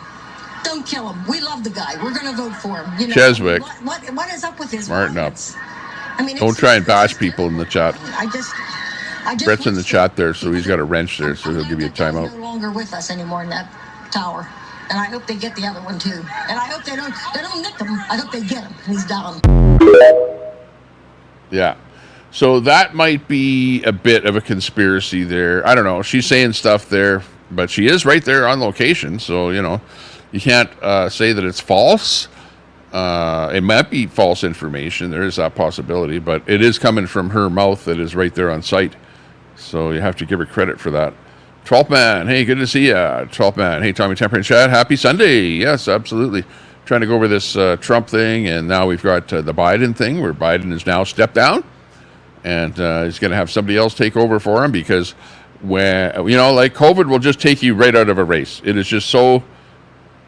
Don't kill him. We love the guy. We're going to vote for him. Cheswick. What is up with his Smarten up. violence? Don't try and bash people in the chat. I just Brett's in the chat there, so he's got a wrench there, so he'll give you a timeout. No longer with us anymore in that tower, and I hope they get the other one too. And I hope they don't nick him. I hope they get him. He's down. Yeah. So that might be a bit of a conspiracy there. I don't know. She's saying stuff there, but she is right there on location, so you can't say that it's false. It might be false information. There is that possibility, but it is coming from her mouth that is right there on site. So you have to give her credit for that. Trollman, hey, good to see you. Trollman, hey, Tommy Temper in chat. Happy Sunday. Yes, absolutely. Trying to go over this Trump thing, and now we've got the Biden thing, where Biden has now stepped down, and he's going to have somebody else take over for him, because when COVID will just take you right out of a race. It is just so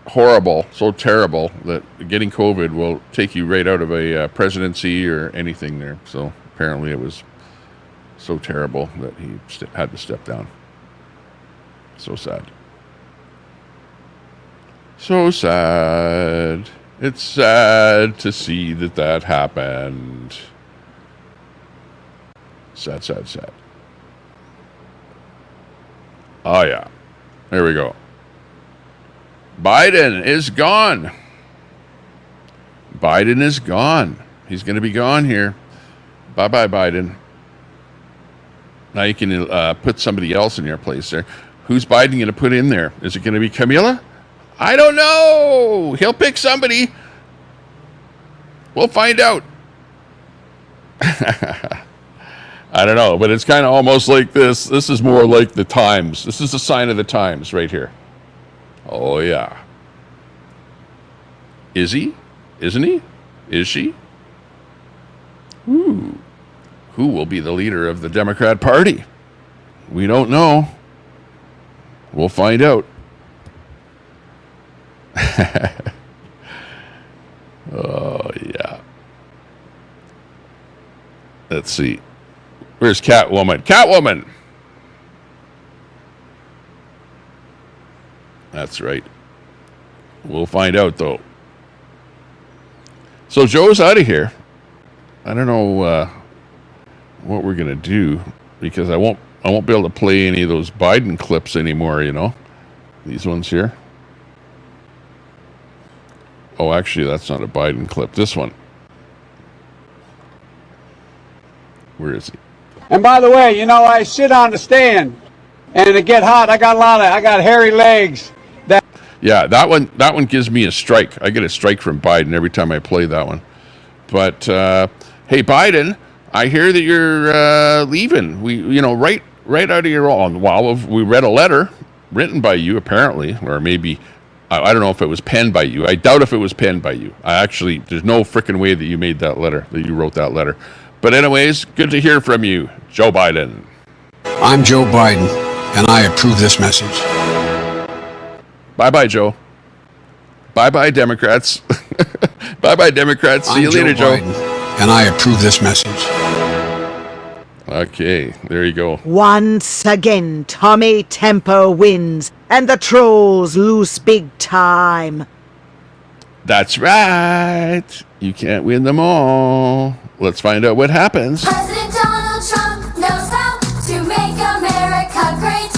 horrible, so terrible, that getting COVID will take you right out of a presidency or anything there. So apparently it was so terrible that he had to step down. So sad. So sad. It's sad to see that happened. Sad, sad, sad. Oh yeah. There we go. Biden is gone. Biden is gone. He's going to be gone here. Bye-bye, Biden. Now you can put somebody else in your place there. Who's Biden going to put in there? Is it going to be Camilla? I don't know. He'll pick somebody. We'll find out. I don't know, but it's kind of almost like this. This is more like the times. This is a sign of the times right here. Oh, yeah. Is he? Isn't he? Is she? Ooh. Who will be the leader of the Democrat Party? We don't know. We'll find out. Oh, yeah. Let's see. Where's Catwoman? Catwoman! That's right. We'll find out, though. So Joe's out of here. I don't know what we're gonna do because I won't be able to play any of those Biden clips anymore. You know, these ones here. Oh, actually, that's not a Biden clip. This one. Where is he? And by the way, you know, I sit on the stand, and to get hot, I got hairy legs. Yeah, that one gives me a strike. I get a strike from Biden every time I play that one. But hey, Biden, I hear that you're leaving. Right out of your own. Well, we read a letter written by you, apparently, or maybe I don't know if it was penned by you. I doubt if it was penned by you. There's no freaking way that you made that letter, that you wrote that letter. But anyways, good to hear from you, Joe Biden. I'm Joe Biden, and I approve this message. Bye-bye, Joe. Bye-bye, Democrats. Bye-bye, Democrats. See you later, Joe. Biden, and I approve this message. Okay, there you go. Once again, Tommy Tempo wins, and the trolls lose big time. That's right. You can't win them all. Let's find out what happens. President Donald Trump knows how to make America great.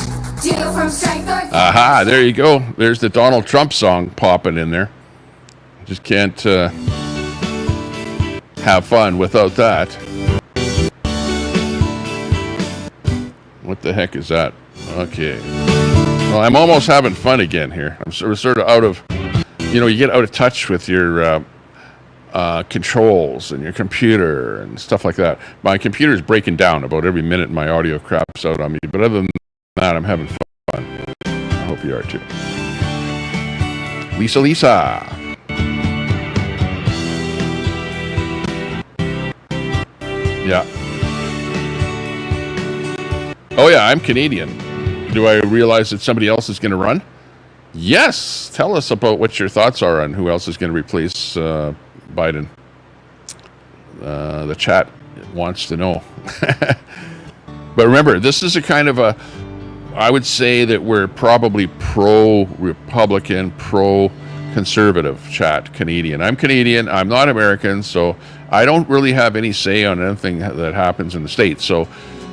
Deal from strength or... Aha, there you go. There's the Donald Trump song popping in there. Just can't have fun without that. What the heck is that? Okay. Well, I'm almost having fun again here. I'm sort of out of, you get out of touch with your controls and your computer and stuff like that. My computer's breaking down about every minute my audio craps out on me. But other than that, I'm having fun. I hope you are too. Lisa. Yeah. Oh yeah, I'm Canadian. Do I realize that somebody else is going to run? Yes. Tell us about what your thoughts are on who else is going to replace Biden. The chat wants to know. But remember, this is a kind of I would say that we're probably pro-Republican, pro-conservative chat Canadian. I'm Canadian. I'm not American, so I don't really have any say on anything that happens in the States. So,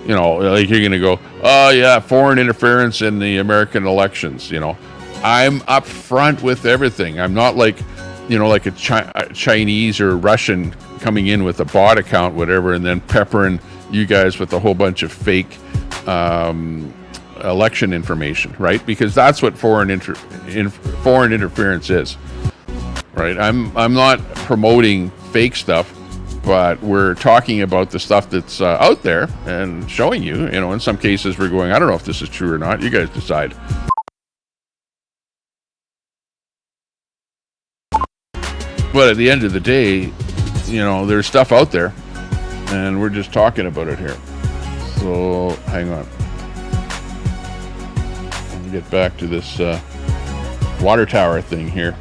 like you're going to go, oh yeah, foreign interference in the American elections. I'm up front with everything. I'm not like, like a Chinese or Russian coming in with a bot account, whatever, and then peppering you guys with a whole bunch of fake election information, right? Because that's what foreign interference is, right? I'm not promoting fake stuff, but we're talking about the stuff that's out there and showing you. In some cases we're going, I don't know if this is true or not. You guys decide. But at the end of the day, there's stuff out there, and we're just talking about it here. So hang on. Let me get back to this water tower thing here.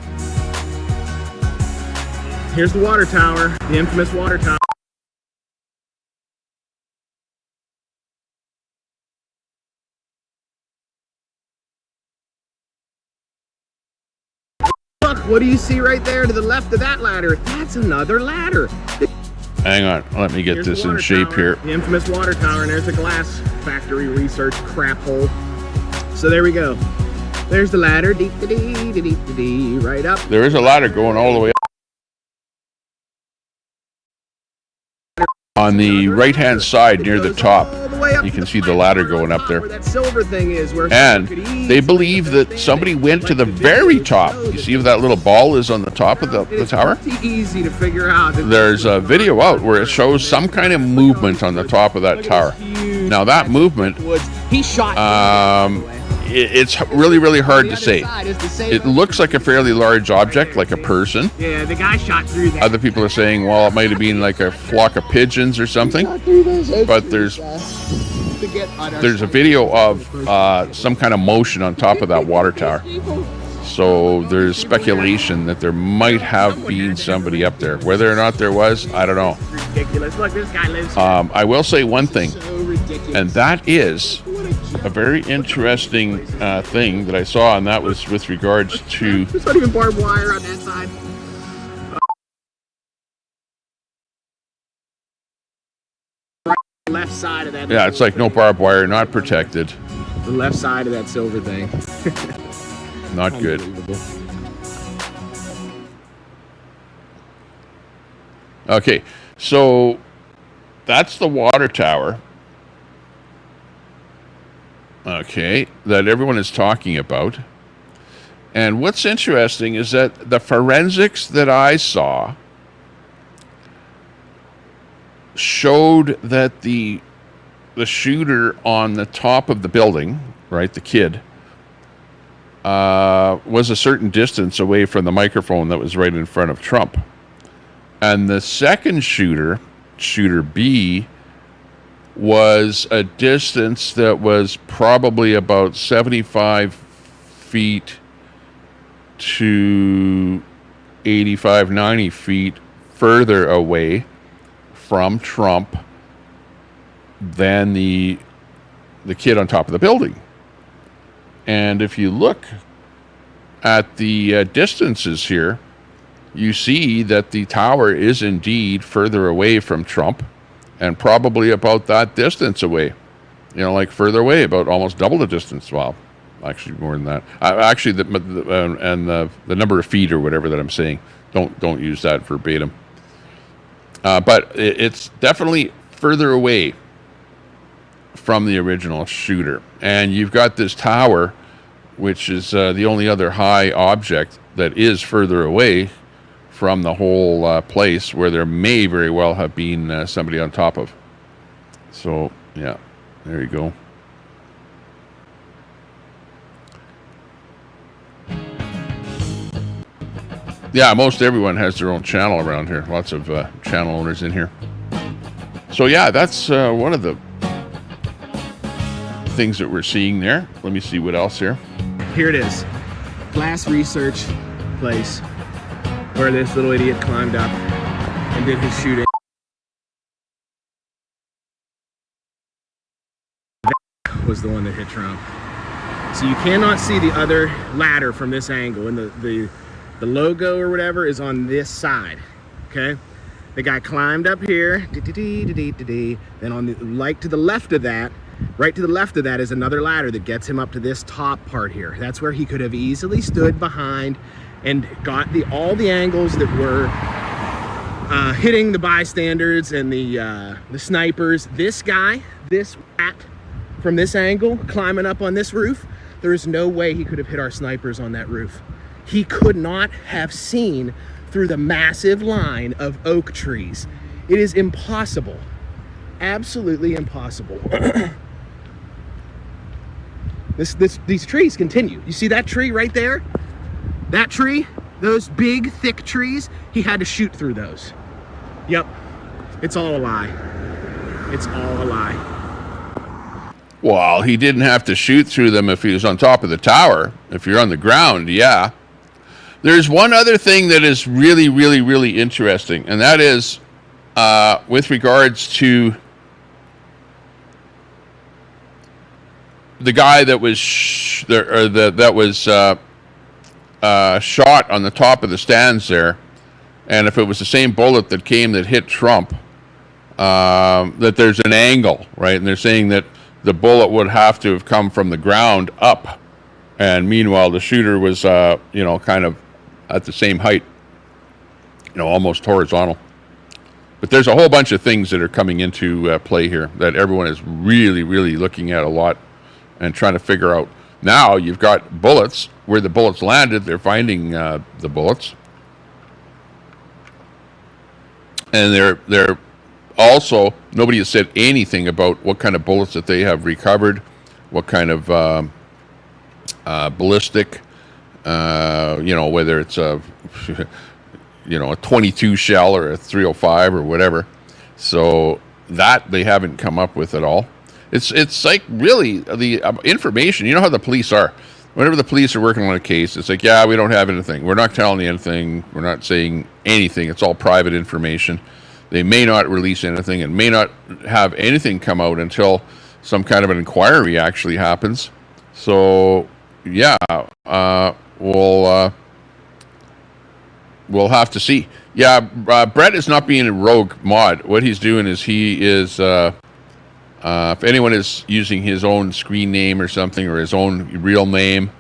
Here's the water tower, the infamous water tower. Look, what do you see right there to the left of that ladder? That's another ladder. Hang on, let me get Here's this the in water shape tower, here. The infamous water tower, and there's the glass factory research crap hole. So there we go. There's the ladder, right up. There is a ladder going all the way up. On the right-hand side near the top, you can see the ladder going up there. Where that silver thing is, where And they believe that somebody went to the very top. You see if that little ball is on the top of the tower? It's easy to figure out. There's a video out where it shows some kind of movement on the top of that tower. Now that movement, he shot. it's really, really hard to say. It looks like a fairly large object, like a person. Yeah, the guy shot through that. Other people are saying, well, it might have been like a flock of pigeons or something. But there's a video of some kind of motion on top of that water tower. So there's speculation that there might have been somebody up there. Whether or not there was, I don't know. Ridiculous. Look, this guy lives here. I will say one thing, So ridiculous. and that is a very interesting thing that I saw, and that was with regards to There's not even barbed wire on that side. side of that. Yeah, it's like no barbed wire, not protected. The left side of that silver thing. Not good. Okay, so that's the water tower. Okay, that everyone is talking about. And what's interesting is that the forensics that I saw showed that the shooter on the top of the building, right, the kid, was a certain distance away from the microphone that was right in front of Trump. And the second shooter, shooter B, was a distance that was probably about 75 feet to 85, 90 feet further away from Trump than the kid on top of the building. And if you look at the distances here, you see that the tower is indeed further away from Trump and probably about that distance away. You know, like further away, about almost double the distance. Well, actually more than that. Actually, the number of feet or whatever that I'm saying, don't use that verbatim. But it's definitely further away from the original shooter. And you've got this tower, which is the only other high object that is further away from the whole place, where there may very well have been somebody on top of. So, yeah, there you go. Yeah, most everyone has their own channel around here. Lots of channel owners in here. So, yeah, that's one of the things that we're seeing there. Let me see what else here. Here it is. Glass research place where this little idiot climbed up and did his shooting. That was the one that hit Trump. So you cannot see the other ladder from this angle, and the logo or whatever is on this side. Okay, the guy climbed up here. Then on the to the left of that, right to the left of that, is another ladder that gets him up to this top part here. That's where he could have easily stood behind and got all the angles that were hitting the bystanders and the snipers. This guy, this rat, from this angle, climbing up on this roof, there is no way he could have hit our snipers on that roof. He could not have seen through the massive line of oak trees. It is impossible. Absolutely impossible. These trees continue. You see that tree right there? That tree, those big, thick trees, he had to shoot through those. Yep, it's all a lie. It's all a lie. Well, he didn't have to shoot through them if he was on top of the tower. If you're on the ground, yeah. There's one other thing that is really, really, really interesting, and that is with regards to the guy that was shot on the top of the stands there, and if it was the same bullet that hit Trump, that there's an angle, right? And they're saying that the bullet would have to have come from the ground up, and meanwhile the shooter was, kind of at the same height, almost horizontal. But there's a whole bunch of things that are coming into play here that everyone is really, really looking at a lot and trying to figure out. Now you've got bullets, where the bullets landed, they're finding the bullets. And they're also, nobody has said anything about what kind of bullets that they have recovered, what kind of ballistic, whether it's a 22 shell or a 305 or whatever. So that they haven't come up with at all. It's like, really, the information, you know how the police are. Whenever the police are working on a case, it's like, yeah, we don't have anything. We're not telling you anything. We're not saying anything. It's all private information. They may not release anything and may not have anything come out until some kind of an inquiry actually happens. So, yeah, we'll have to see. Yeah, Brett is not being a rogue mod. What he's doing is he is If anyone is using his own screen name or something, or his own real name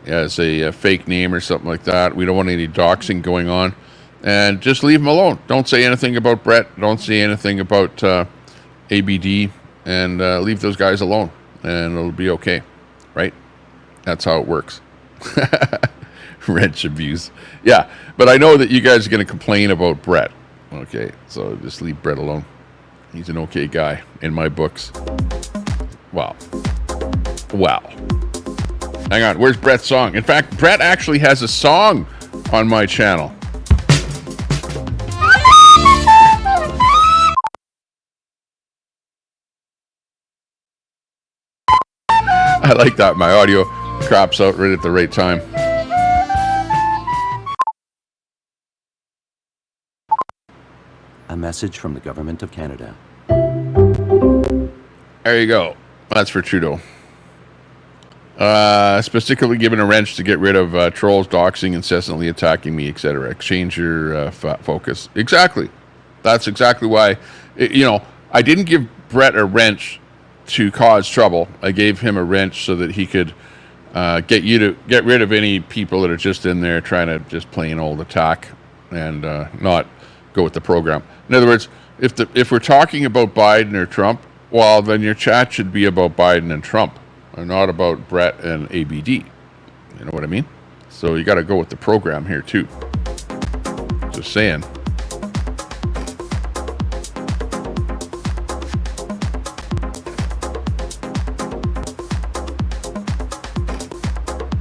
as a fake name or something like that, we don't want any doxing going on. And just leave them alone. Don't say anything about Brett. Don't say anything about ABD. And leave those guys alone. And it'll be okay. Right? That's how it works. Wrench abuse. Yeah, but I know that you guys are going to complain about Brett. Okay, so just leave Brett alone. He's an okay guy in my books. Wow. Hang on, where's Brett's song? In fact, Brett actually has a song on my channel. I like that. My audio crops out right at the right time. A message from the Government of Canada. There you go. That's for Trudeau. Specifically given a wrench to get rid of trolls doxing, incessantly attacking me, etc. Exchange your focus. Exactly. That's exactly why. I didn't give Brett a wrench to cause trouble. I gave him a wrench so that he could get rid of any people that are just in there trying to just plain old attack and not go with the program. In other words, if we're talking about Biden or Trump, well, then your chat should be about Biden and Trump, and not about Brett and ABD. You know what I mean? So you got to go with the program here too. Just saying.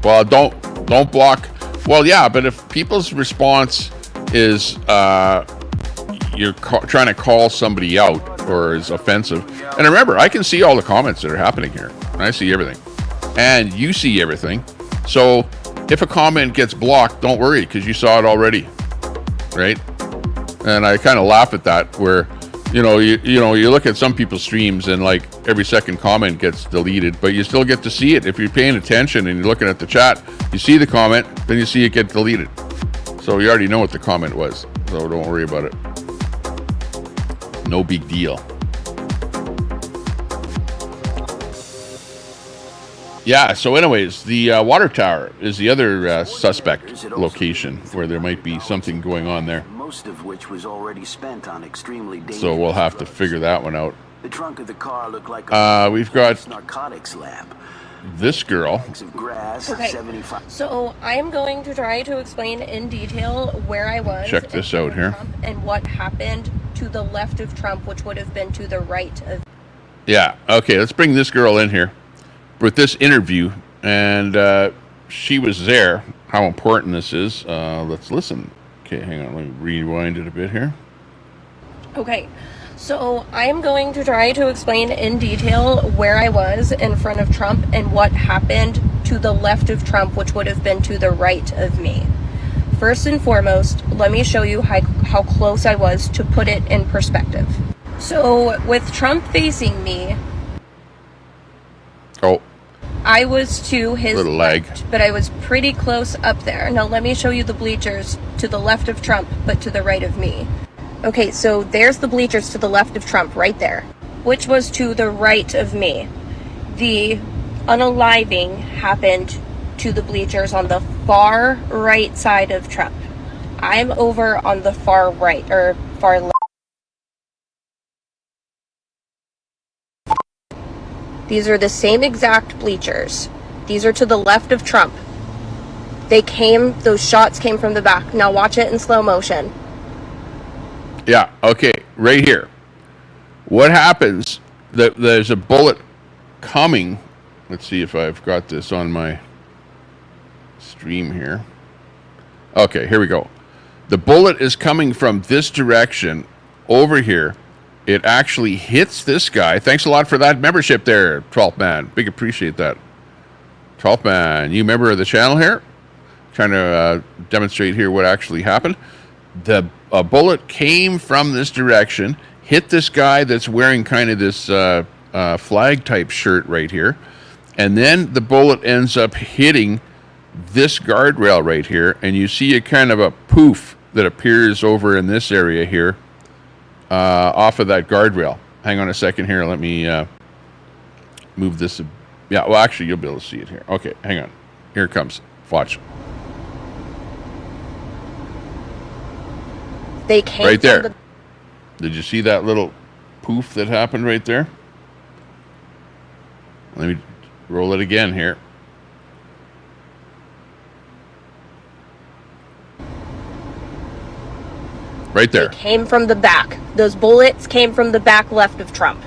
Well, don't block. Well, yeah, but if people's response is you're trying to call somebody out or is offensive, and remember, I can see all the comments that are happening here. I see everything, and you see everything. So if a comment gets blocked, don't worry, because you saw it already, right? And I kind of laugh at that, where you look at some people's streams and like every second comment gets deleted, but you still get to see it. If you're paying attention and you're looking at the chat, you see the comment, then you see it get deleted. So you already know what the comment was, so don't worry about it. No big deal. Yeah, so anyways, the water tower is the other suspect location where there might be something going on there. Most of which was already spent on extremely dangerous so we'll have to figure that one out. The trunk of the car looked like we've got narcotics lab. This girl. Okay, so I am going to try to explain in detail where I was. Check this out here. Trump and what happened to the left of Trump, which would have been to the right of. Yeah, okay, let's bring this girl in here with this interview, and she was there. How important this is. Let's listen. Okay, hang on, let me rewind it a bit here. Okay, so I am going to try to explain in detail where I was in front of Trump and what happened to the left of Trump, which would have been to the right of me. First and foremost, let me show you how close I was to put it in perspective. So with Trump facing me, I was to his left, but I was pretty close up there. Now let me show you the bleachers to the left of Trump, but to the right of me. Okay, so there's the bleachers to the left of Trump right there, which was to the right of me. The unaliving happened to the bleachers on the far right side of Trump. I'm over on the far right, or far left. These are the same exact bleachers. These are to the left of Trump. Those shots came from the back. Now watch it in slow motion. Yeah, okay, right here. What happens, there's a bullet coming. Let's see if I've got this on my stream here. Okay, here we go. The bullet is coming from this direction over here. It actually hits this guy. Thanks a lot for that membership there, 12th man. Big appreciate that. 12th man, you member of the channel here? Trying to demonstrate here what actually happened. The bullet came from this direction, hit this guy that's wearing kind of this flag type shirt right here. And then the bullet ends up hitting this guardrail right here. And you see a kind of a poof that appears over in this area here. Off of that guardrail. Hang on a second here. Let me move this. Yeah, well, actually, you'll be able to see it here. Okay, hang on. Here it comes. Watch. They came right there. from Did you see that little poof that happened right there? Let me roll it again here. Right there. They came from the back. Those bullets came from the back left of Trump.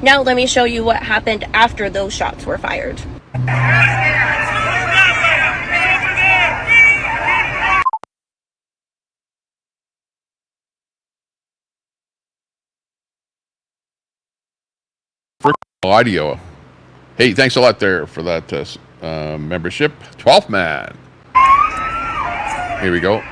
Now let me show you what happened after those shots were fired. Audio. Hey, thanks a lot there for that membership. 12th man. Here we go.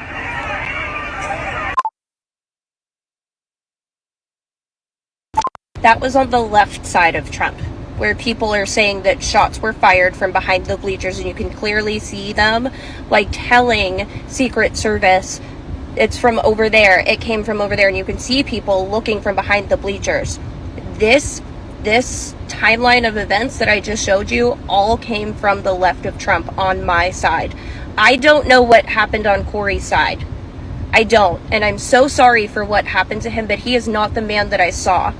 That was on the left side of Trump, where people are saying that shots were fired from behind the bleachers, and you can clearly see them like telling Secret Service it's from over there, it came from over there, and you can see people looking from behind the bleachers. This timeline of events that I just showed you all came from the left of Trump on my side. I don't know what happened on Corey's side. I don't, and I'm so sorry for what happened to him, but he is not the man that I saw.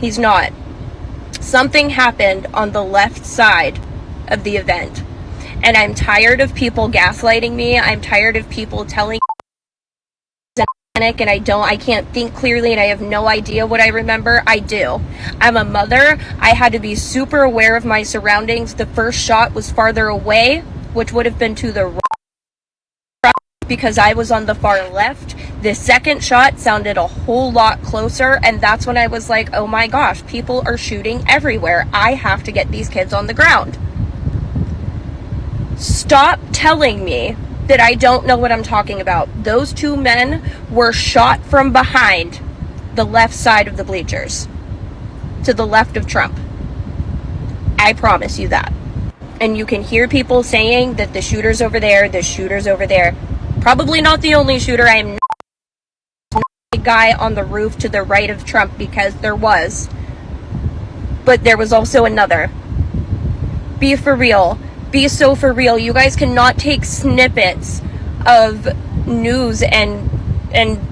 He's not. Something happened on the left side of the event, and I'm tired of people gaslighting me. I'm tired of people telling and I can't think clearly, and I have no idea what I remember. I do. I'm a mother. I had to be super aware of my surroundings. The first shot was farther away, which would have been to the right because I was on the far left. The second shot sounded a whole lot closer, and that's when I was like, oh my gosh, people are shooting everywhere. I have to get these kids on the ground. Stop telling me that I don't know what I'm talking about. Those two men were shot from behind the left side of the bleachers, to the left of Trump. I promise you that. And you can hear people saying that the shooter's over there, the shooter's over there. Probably not the only shooter. I am not the guy on the roof to the right of Trump, because there was. But there was also another. Be for real. Be so for real. You guys cannot take snippets of news and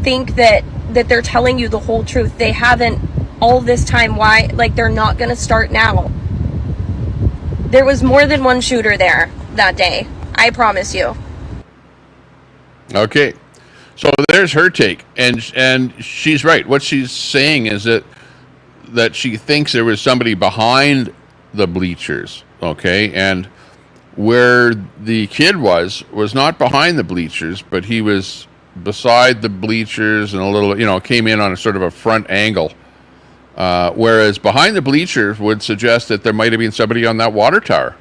think that they're telling you the whole truth. They haven't all this time. Why? Like, they're not going to start now. There was more than one shooter there that day. I promise you. Okay. So there's her take, and she's right. What she's saying is that she thinks there was somebody behind the bleachers, okay? And where the kid was not behind the bleachers, but he was beside the bleachers and a little, came in on a sort of a front angle. Whereas behind the bleachers would suggest that there might have been somebody on that water tower,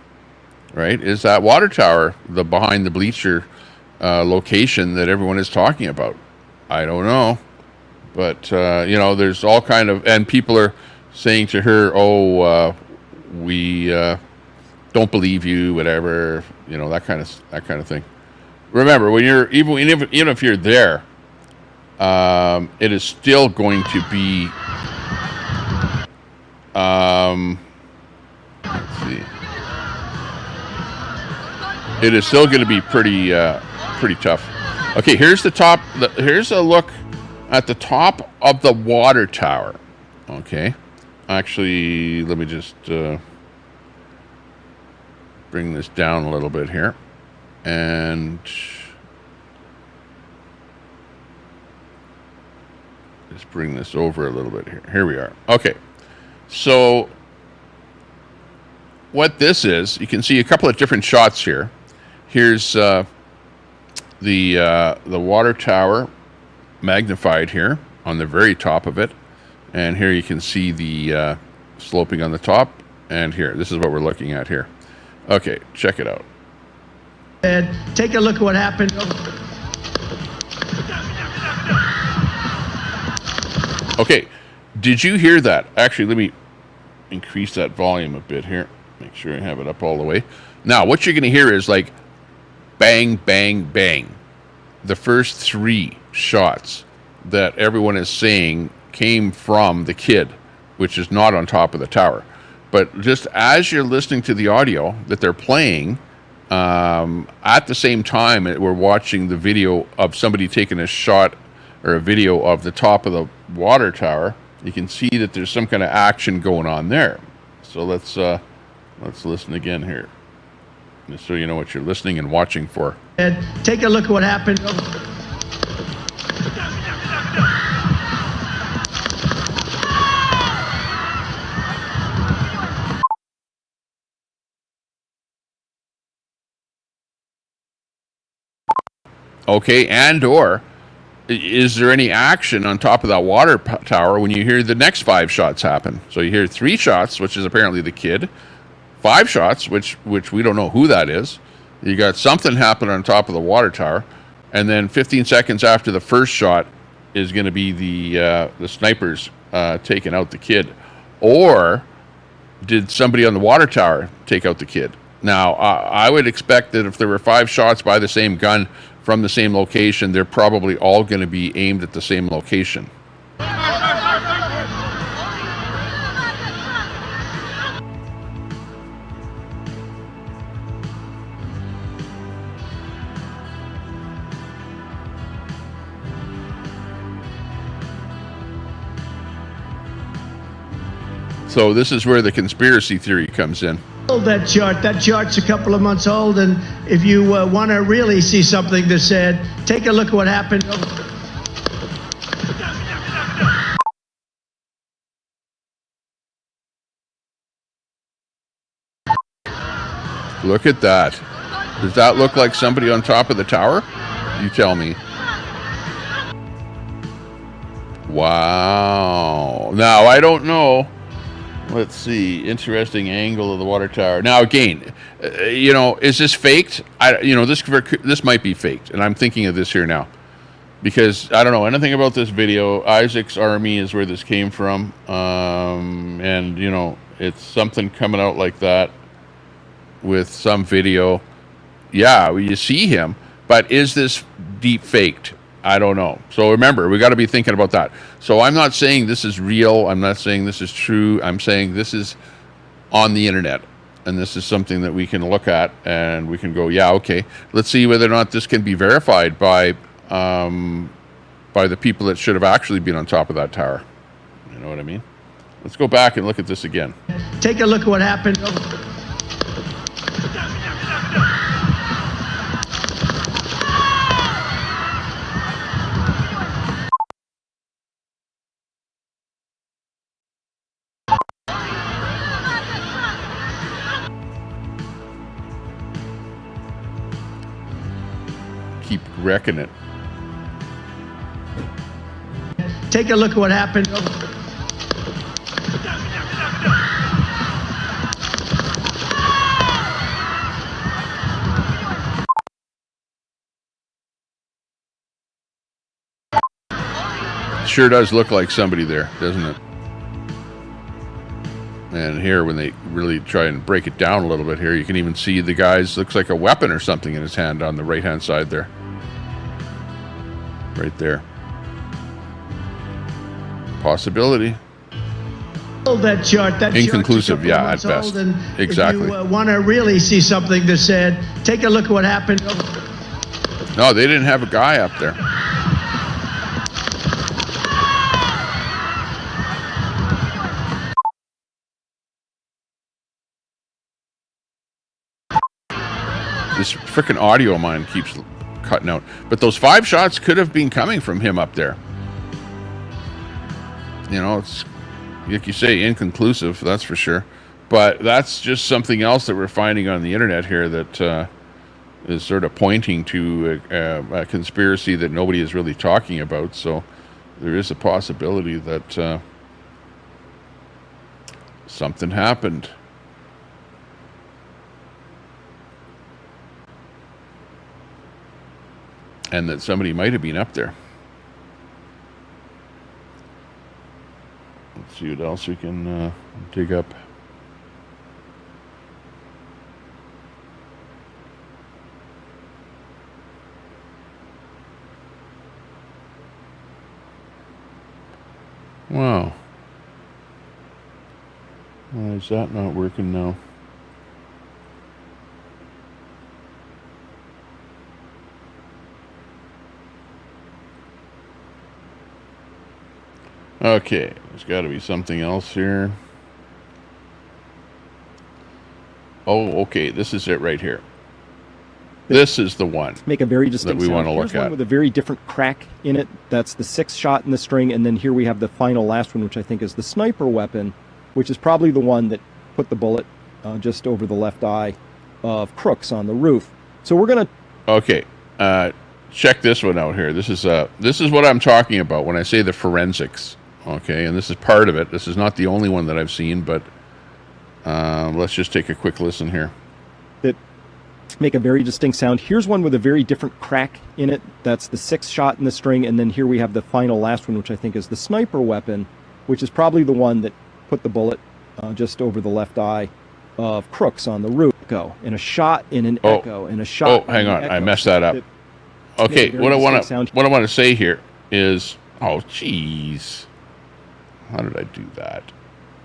right? Is that water tower the behind the bleacher location that everyone is talking about? I don't know. But, there's all kind of, and people are saying to her, we don't believe you, whatever, that kind of thing. Remember, when you're even if you're there, it is still going to be. Let's see. It is still going to be pretty tough. Okay, here's the top. Here's a look at the top of the water tower. Okay, actually, let me just. Bring this down a little bit here, and just bring this over a little bit here. Here we are. Okay, so what this is, you can see a couple of different shots here. Here's the water tower magnified here on the very top of it, and here you can see the sloping on the top, and here, this is what we're looking at here. Okay, check it out. And take a look at what happened. Okay, did you hear that? Actually, let me increase that volume a bit here. Make sure I have it up all the way. Now, what you're going to hear is like bang, bang, bang. The first three shots that everyone is saying came from the kid, which is not on top of the tower. But just as you're listening to the audio that they're playing, at the same time, we're watching the video of somebody taking a shot or a video of the top of the water tower. You can see that there's some kind of action going on there. So let's listen again here, just so you know what you're listening and watching for. And take a look at what happened. Okay, and or is there any action on top of that water tower when you hear the next 5 shots happen? So you hear 3 shots, which is apparently the kid, 5 shots, which we don't know who that is. You got something happening on top of the water tower, and then 15 seconds after the first shot is going to be the snipers taking out the kid. Or did somebody on the water tower take out the kid? Now, I would expect that if there were 5 shots by the same gun from the same location, they're probably all going to be aimed at the same location. So this is where the conspiracy theory comes in. That chart's a couple of months old, and if you want to really see something that's said, take a look at what happened. Look at that. Does that look like somebody on top of the tower? You tell me. Wow. Now, I don't know. Let's see. Interesting angle of the water tower. Now, again, is this faked? This might be faked, and I'm thinking of this here now because I don't know anything about this video. Isaac's Army is where this came from, and it's something coming out like that with some video. Yeah, you see him, but is this deep faked? I don't know. So remember, we got to be thinking about that. So I'm not saying this is real. I'm not saying this is true. I'm saying this is on the internet, and this is something that we can look at and we can go, yeah, okay. Let's see whether or not this can be verified by the people that should have actually been on top of that tower. You know what I mean? Let's go back and look at this again. Take a look at what happened. Keep wrecking it. Take a look at what happened. Sure does look like somebody there, doesn't it? And here, when they really try and break it down a little bit here, you can even see the guy's looks like a weapon or something in his hand on the right-hand side there. Right there. Possibility. That chart. Inconclusive, yeah, at best. Exactly. If you want to really see something that's said, take a look at what happened. No, they didn't have a guy up there. This frickin' audio of mine keeps cutting out. But those 5 shots could have been coming from him up there. It's, like you say, inconclusive, that's for sure. But that's just something else that we're finding on the internet here that is sort of pointing to a conspiracy that nobody is really talking about. So there is a possibility that something happened. And that somebody might have been up there. Let's see what else we can dig up. Wow. is that not working now? Okay, there's got to be something else here. Oh, okay, this is it right here. This is the one. Make a very distinct that we want to Here's look one at. with a very different crack in it. That's the 6th shot in the string, and then here we have the final last one, which I think is the sniper weapon, which is probably the one that put the bullet just over the left eye of Crooks on the roof. So we're gonna. Okay, check this one out here. This is what I'm talking about when I say the forensics. Okay, and this is part of it. This is not the only one that I've seen, but let's just take a quick listen here. That make a very distinct sound. Here's one with a very different crack in it. That's the 6th shot in the string, and then here we have the final last one, which I think is the sniper weapon, which is probably the one that put the bullet just over the left eye of Crooks on the roof. Echo, and a shot in an echo, and a shot. Oh, hang on, I messed that up. Okay, what I want to say here is, oh, jeez, how did I do that?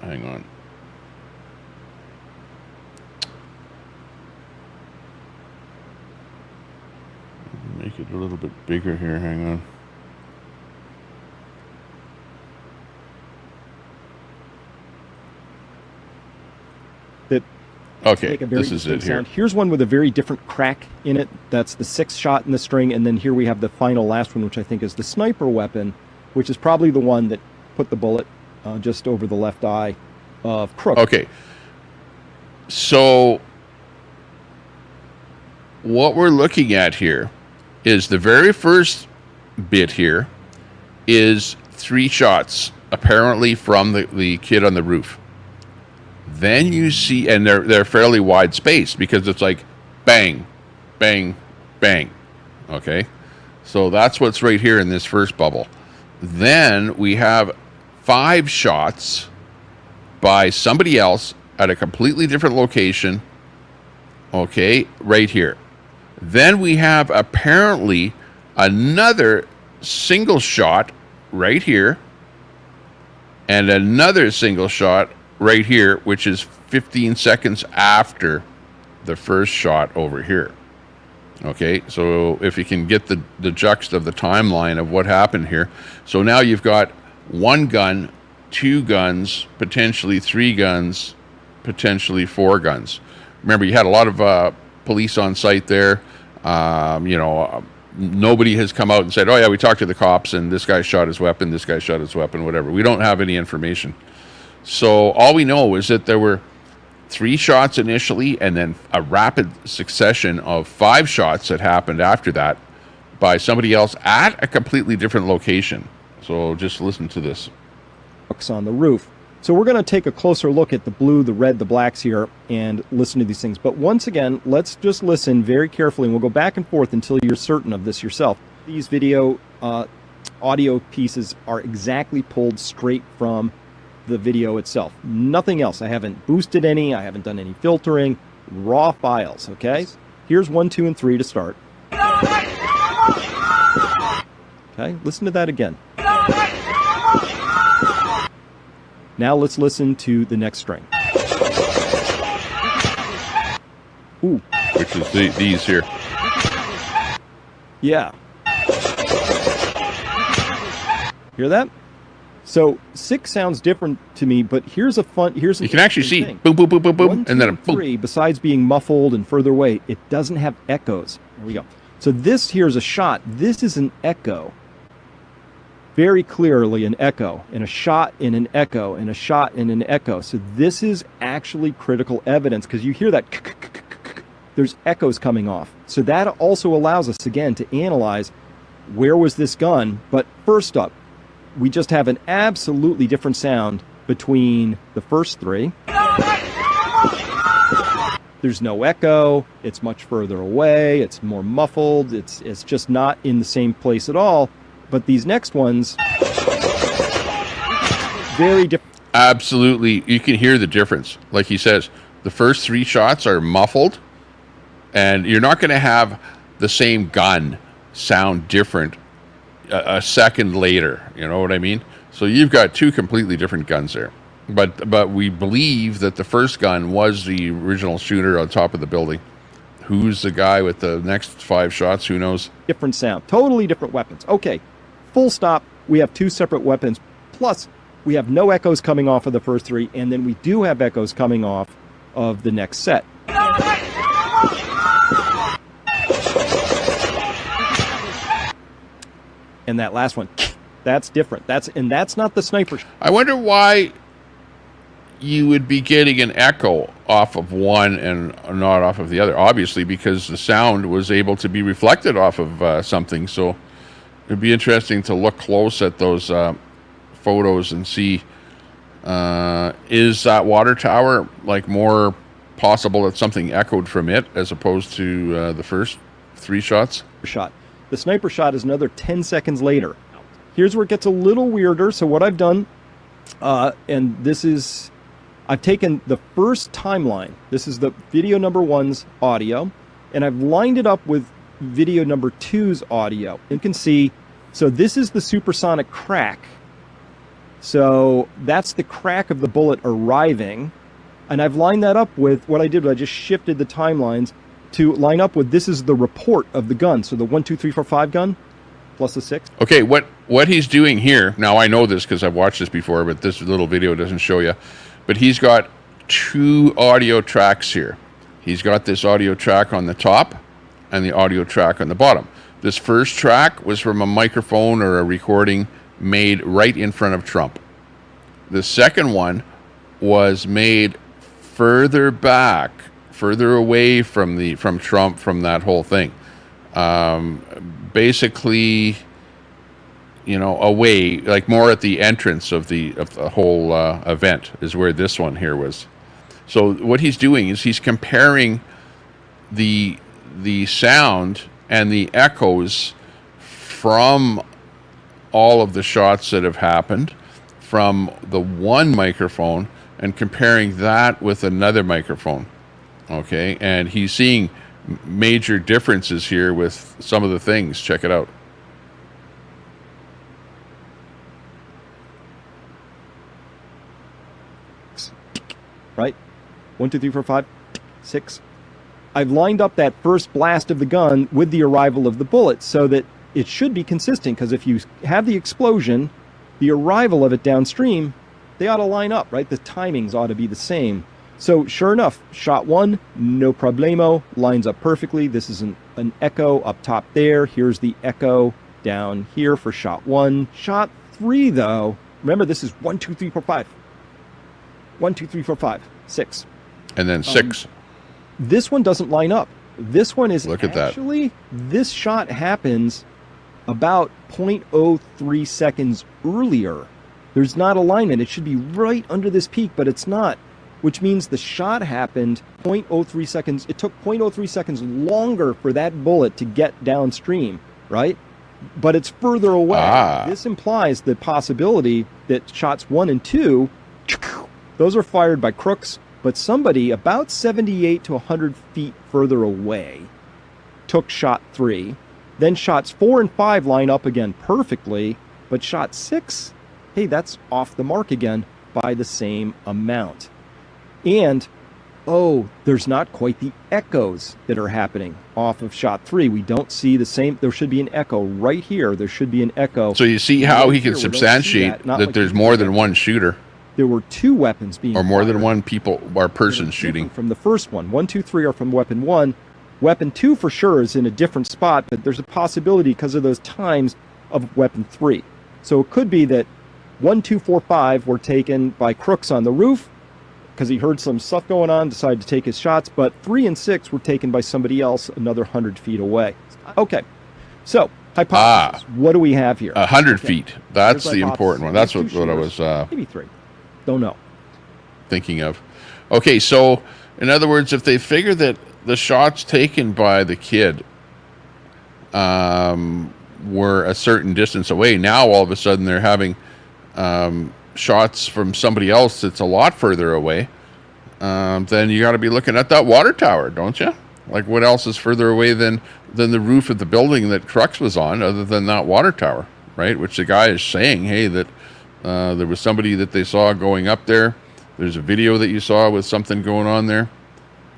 Hang on. Make it a little bit bigger here. Hang on. Okay, this is it here. Here's one with a very different crack in it. That's the 6th shot in the string, and then here we have the final last one, which I think is the sniper weapon, which is probably the one that put the bullet just over the left eye of Crooks. Okay. So what we're looking at here is the very first bit here is 3 shots, apparently from the kid on the roof. Then you see, and they're fairly wide spaced because it's like bang, bang, bang. Okay, so that's what's right here in this first bubble. Then we have 5 shots by somebody else at a completely different location. Okay, right here. Then we have apparently another single shot right here, and another single shot right here, which is 15 seconds after the first shot over here. Okay, so if you can get the juxt of the timeline of what happened here. So now you've got 1 gun, 2 guns, potentially 3 guns, potentially 4 guns. Remember, you had a lot of police on site there. Nobody has come out and said, oh yeah, we talked to the cops and this guy shot his weapon, this guy shot his weapon, whatever. We don't have any information. So all we know is that there were 3 shots initially, and then a rapid succession of 5 shots that happened after that by somebody else at a completely different location. So just listen to this. On the roof. So we're going to take a closer look at the blue, the red, the blacks here, and listen to these things. But once again, let's just listen very carefully, and we'll go back and forth until you're certain of this yourself. These audio pieces are exactly pulled straight from the video itself. Nothing else. I haven't boosted any. I haven't done any filtering. Raw files, okay? Here's 1, 2, and 3 to start. Okay, listen to that again. Now let's listen to the next string. Ooh. Which is these here. Yeah. Hear that? So 6 sounds different to me, but here's an you can actually see thing. boom, boom, boom, boom, boom, 1, 2, and then a boom. 3, besides being muffled and further away, it doesn't have echoes. There we go. So this here is a shot. This is an echo. Very clearly an echo, and a shot in an echo, and a shot in an echo. So this is actually critical evidence, because you hear that there's echoes coming off. So that also allows us, again, to analyze where was this gun. But first up, we just have an absolutely different sound between the first 3. There's no echo. It's much further away. It's more muffled. It's just not in the same place at all. But these next ones, very different. Absolutely. You can hear the difference. Like he says, the first 3 shots are muffled, and you're not going to have the same gun sound different a second later. You know what I mean? So you've got 2 completely different guns there. But we believe that the first gun was the original shooter on top of the building. Who's the guy with the next 5 shots? Who knows? Different sound. Totally different weapons. Okay, full stop. We have 2 separate weapons. Plus, we have no echoes coming off of the first 3, and then we do have echoes coming off of the next set. And that last one, that's different. That's not the sniper. I wonder why you would be getting an echo off of one and not off of the other. Obviously, because the sound was able to be reflected off of something. So it'd be interesting to look close at those photos and see, is that water tower like more possible that something echoed from it as opposed to the first 3 shots? The sniper shot is another 10 seconds later. Here's where it gets a little weirder. So what I've done, and this is, I've taken the first timeline. This is the video number 1's audio, and I've lined it up with video number 2's audio. You can see, so this is the supersonic crack. So that's the crack of the bullet arriving. And I've lined that up with what I did. I just shifted the timelines to line up with, this is the report of the gun. So the 1, 2, 3, 4, 5 gun plus the 6. Okay, what he's doing here, now I know this because I've watched this before, but this little video doesn't show you. But he's got 2 audio tracks here. He's got this audio track on the top and the audio track on the bottom. This first track was from a microphone or a recording made right in front of Trump. The second one was made further back, further away from Trump, from that whole thing. Basically, you know, away, like more at the entrance of the whole event is where this one here was. So what he's doing is he's comparing the sound and the echoes from all of the shots that have happened from the one microphone and comparing that with another microphone. Okay, and he's seeing major differences here with some of the things. Check it out. Right? 1, 2, 3, 4, 5, 6. I've lined up that first blast of the gun with the arrival of the bullet so that it should be consistent, because if you have the explosion, the arrival of it downstream, they ought to line up, right? The timings ought to be the same. So sure enough, shot 1, no problemo, lines up perfectly. This is an echo up top there. Here's the echo down here for shot 1. Shot 3, though, remember this is 1, 2, 3, 4, 5. 1, 2, 3, 4, 5, 6. And then 6. This one doesn't line up. This one is Look at actually, this shot happens about 0.03 seconds earlier. There's not alignment. It should be right under this peak, but it's not, which means the shot happened 0.03 seconds. It took 0.03 seconds longer for that bullet to get downstream, right? But it's further away. This implies the possibility that shots 1 and 2, those are fired by crooks, but somebody about 78 to 100 feet further away took shot 3. Then shots 4 and 5 line up again perfectly, but shot 6, hey, that's off the mark again by the same amount. And, oh, there's not quite the echoes that are happening off of shot 3. We don't see the same. There should be an echo right here. There should be an echo. So you see how he can substantiate that there's more than one shooter. There were 2 weapons being or more fired. than one people or person shooting. From the first one. 1, 2, 3 are from weapon 1. Weapon 2 for sure is in a different spot, but there's a possibility because of those times of weapon 3. So it could be that 1, 2, 4, 5 were taken by crooks on the roof because he heard some stuff going on, decided to take his shots, but 3 and 6 were taken by somebody else another 100 feet away. Okay, so hypothesis. What do we have here? 100 feet. That's the important one. That's what I was maybe 3. Don't know. Thinking of. Okay, so in other words, if they figure that the shots taken by the kid were a certain distance away, now all of a sudden they're having shots from somebody else that's a lot further away, then you got to be looking at that water tower, don't you? Like, what else is further away than the roof of the building that Crux was on, other than that water tower, right? Which the guy is saying, hey, that There was somebody that they saw going up there. There's a video that you saw with something going on there.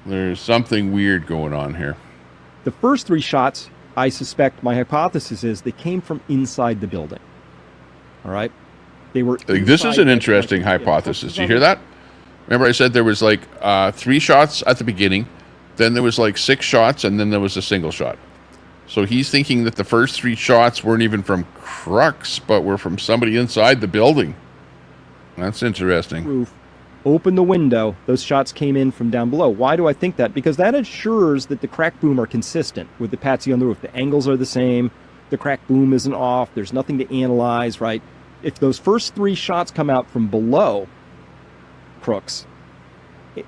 There's something weird going on here. The first 3 shots, I suspect, my hypothesis is they came from inside the building. All right? They were. This is an interesting hypothesis. Do you hear that? Remember I said there was like 3 shots at the beginning, then there was like 6 shots, and then there was a single shot. So he's thinking that the first 3 shots weren't even from Crux, but were from somebody inside the building. That's interesting. Roof. Open the window. Those shots came in from down below. Why do I think that? Because that ensures that the crack boom are consistent with the Patsy on the roof. The angles are the same. The crack boom isn't off. There's nothing to analyze, right? If those first 3 shots come out from below Crooks,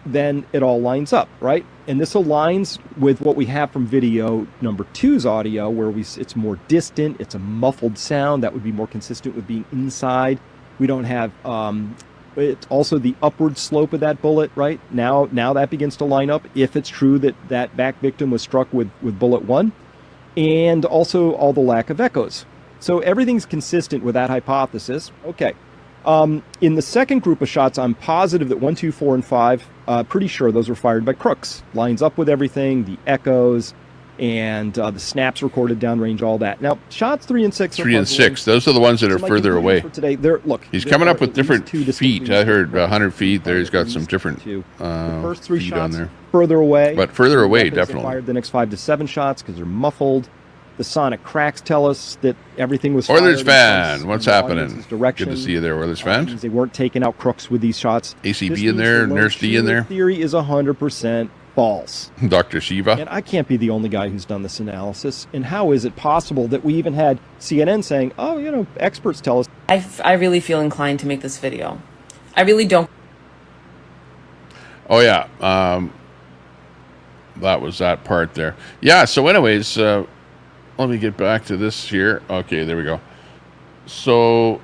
then it all lines up, right? And this aligns with what we have from video number 2's audio, where it's more distant, it's a muffled sound that would be more consistent with being inside. We don't have it's also the upward slope of that bullet, right? Now that begins to line up if it's true that that back victim was struck with bullet 1, and also all the lack of echoes. So everything's consistent with that hypothesis. Okay. In the second group of shots, I'm positive that 1, 2, 4, and 5, pretty sure those were fired by Crooks. Lines up with everything, the echoes, and the snaps recorded downrange, all that. Now, shots 3 and 6 3 and 6, those are the ones that are further away. For today, he's coming up with different feet. I heard 100 feet there. He's got some different the first 3 feet shots on there. Further away. But further away, definitely. Fired the next 5 to 7 shots because they're muffled. The sonic cracks tell us that everything was fired. Oilers fan, what's happening? Good Direction. to see you there, Oilers fan. They weren't taking out Crooks with these shots. ACB in there, Nurse D in there. Theory is 100% false. Dr. Shiva. And I can't be the only guy who's done this analysis. And how is it possible that we even had CNN saying, oh, you know, experts tell us. I really feel inclined to make this video. I really don't. Oh, yeah. That was that part there. Yeah, so anyways, let me get back to this here. Okay, there we go. So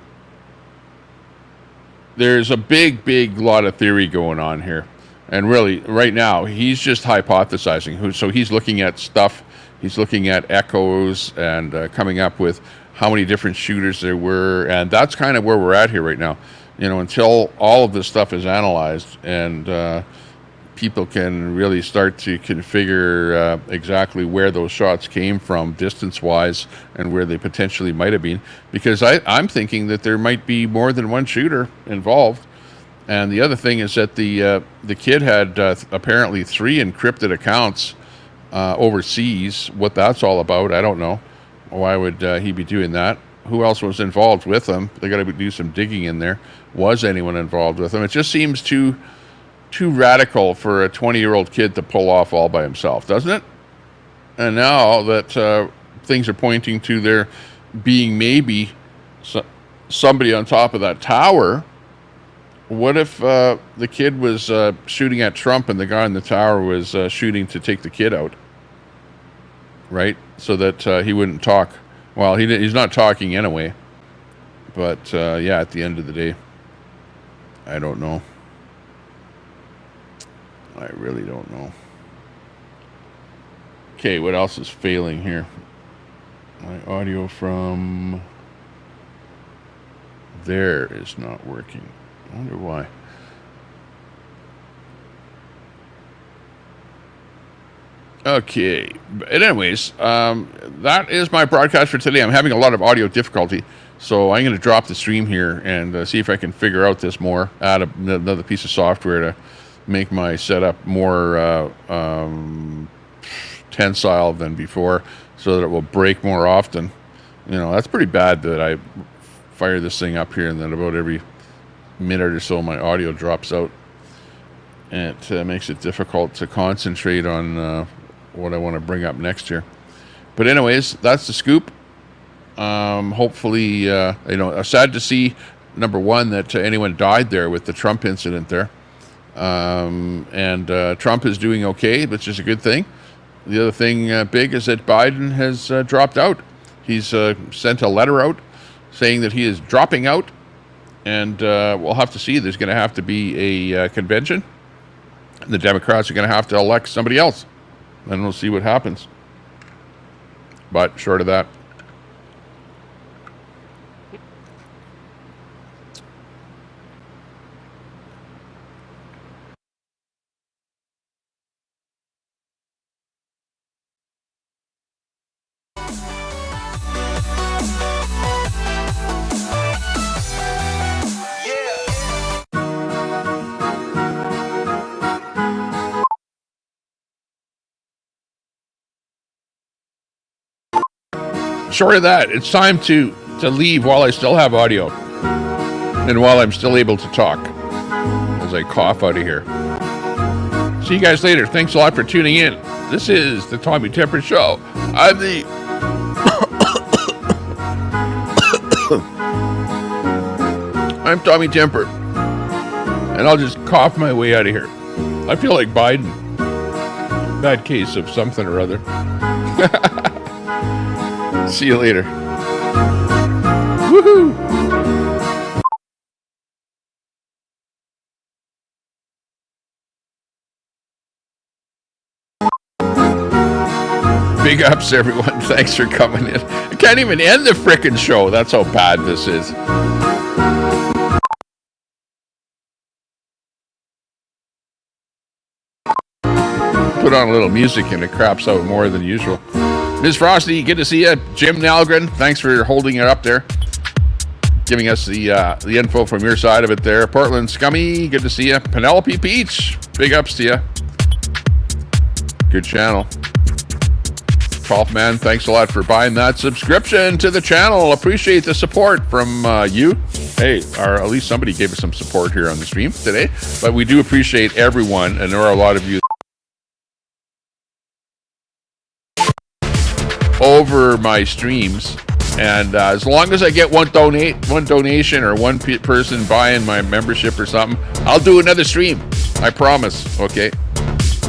there's a big lot of theory going on here. And really, right now, he's just hypothesizing. So he's looking at stuff. He's looking at echoes and coming up with how many different shooters there were. And that's kind of where we're at here right now. You know, until all of this stuff is analyzed and people can really start to configure exactly where those shots came from distance-wise and where they potentially might have been. Because I'm thinking that there might be more than one shooter involved. And the other thing is that the kid had apparently 3 encrypted accounts overseas. What that's all about, I don't know. Why would he be doing that? Who else was involved with him? They got to do some digging in there. Was anyone involved with him? It just seems too radical for a 20-year-old kid to pull off all by himself, doesn't it? And now that things are pointing to there being maybe somebody on top of that tower. What if the kid was shooting at Trump and the guy in the tower was shooting to take the kid out? Right? So that he wouldn't talk. Well, he's not talking anyway. But, yeah, at the end of the day, I don't know. I really don't know. Okay, what else is failing here? My audio from there is not working. I wonder why. Okay, but anyways, that is my broadcast for today. I'm having a lot of audio difficulty, so I'm going to drop the stream here and see if I can figure out this more. Add another piece of software to make my setup more tensile than before, so that it will break more often. You know, that's pretty bad that I fire this thing up here and then about every minute or so my audio drops out. And it makes it difficult to concentrate on what I want to bring up next here. But anyways, that's the scoop. Hopefully, you know, sad to see, number one, that anyone died there with the Trump incident there. And Trump is doing okay, which is a good thing. The other thing big is that Biden has dropped out. He's sent a letter out saying that he is dropping out. And we'll have to see. There's going to have to be a convention. And the Democrats are going to have to elect somebody else. And we'll see what happens. But short of that. short of that, it's time to leave while I still have audio and while I'm still able to talk as I cough out of here. See you guys later. Thanks a lot for tuning in. This is the Tommy Temper Show. I'm Tommy Temper, and I'll just cough my way out of here. I feel like Biden. Bad case of something or other. See you later. Woohoo! Big ups, everyone. Thanks for coming in. I can't even end the frickin' show. That's how bad this is. Put on a little music and it craps out more than usual. Ms. Frosty, good to see you. Jim Nalgren, thanks for holding it up there. Giving us the info from your side of it there. Portland Scummy, good to see you. Penelope Peach, big ups to you. Good channel. Kaufman, thanks a lot for buying that subscription to the channel. Appreciate the support from you. Hey, or at least somebody gave us some support here on the stream today. But we do appreciate everyone, and there are a lot of you over my streams. And as long as I get one donation or one person buying my membership or something, I'll do another stream. I promise. Okay.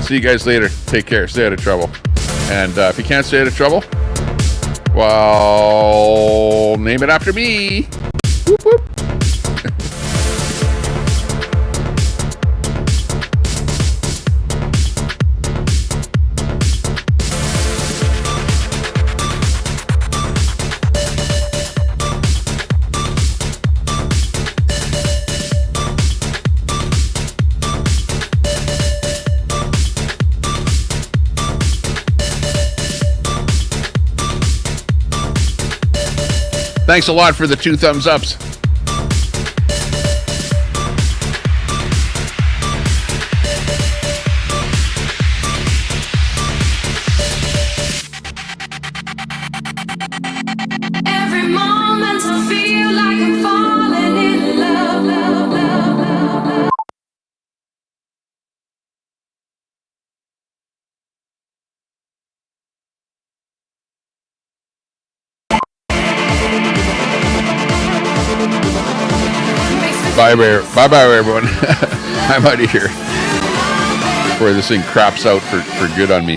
See you guys later. Take care. Stay out of trouble. And if you can't stay out of trouble, well, name it after me. Whoop, whoop. Thanks a lot for the 2 thumbs ups. Every moment I feel like I'm falling in love, love, love, love, love. Bye-bye, everyone. I'm out of here before this thing craps out for good on me.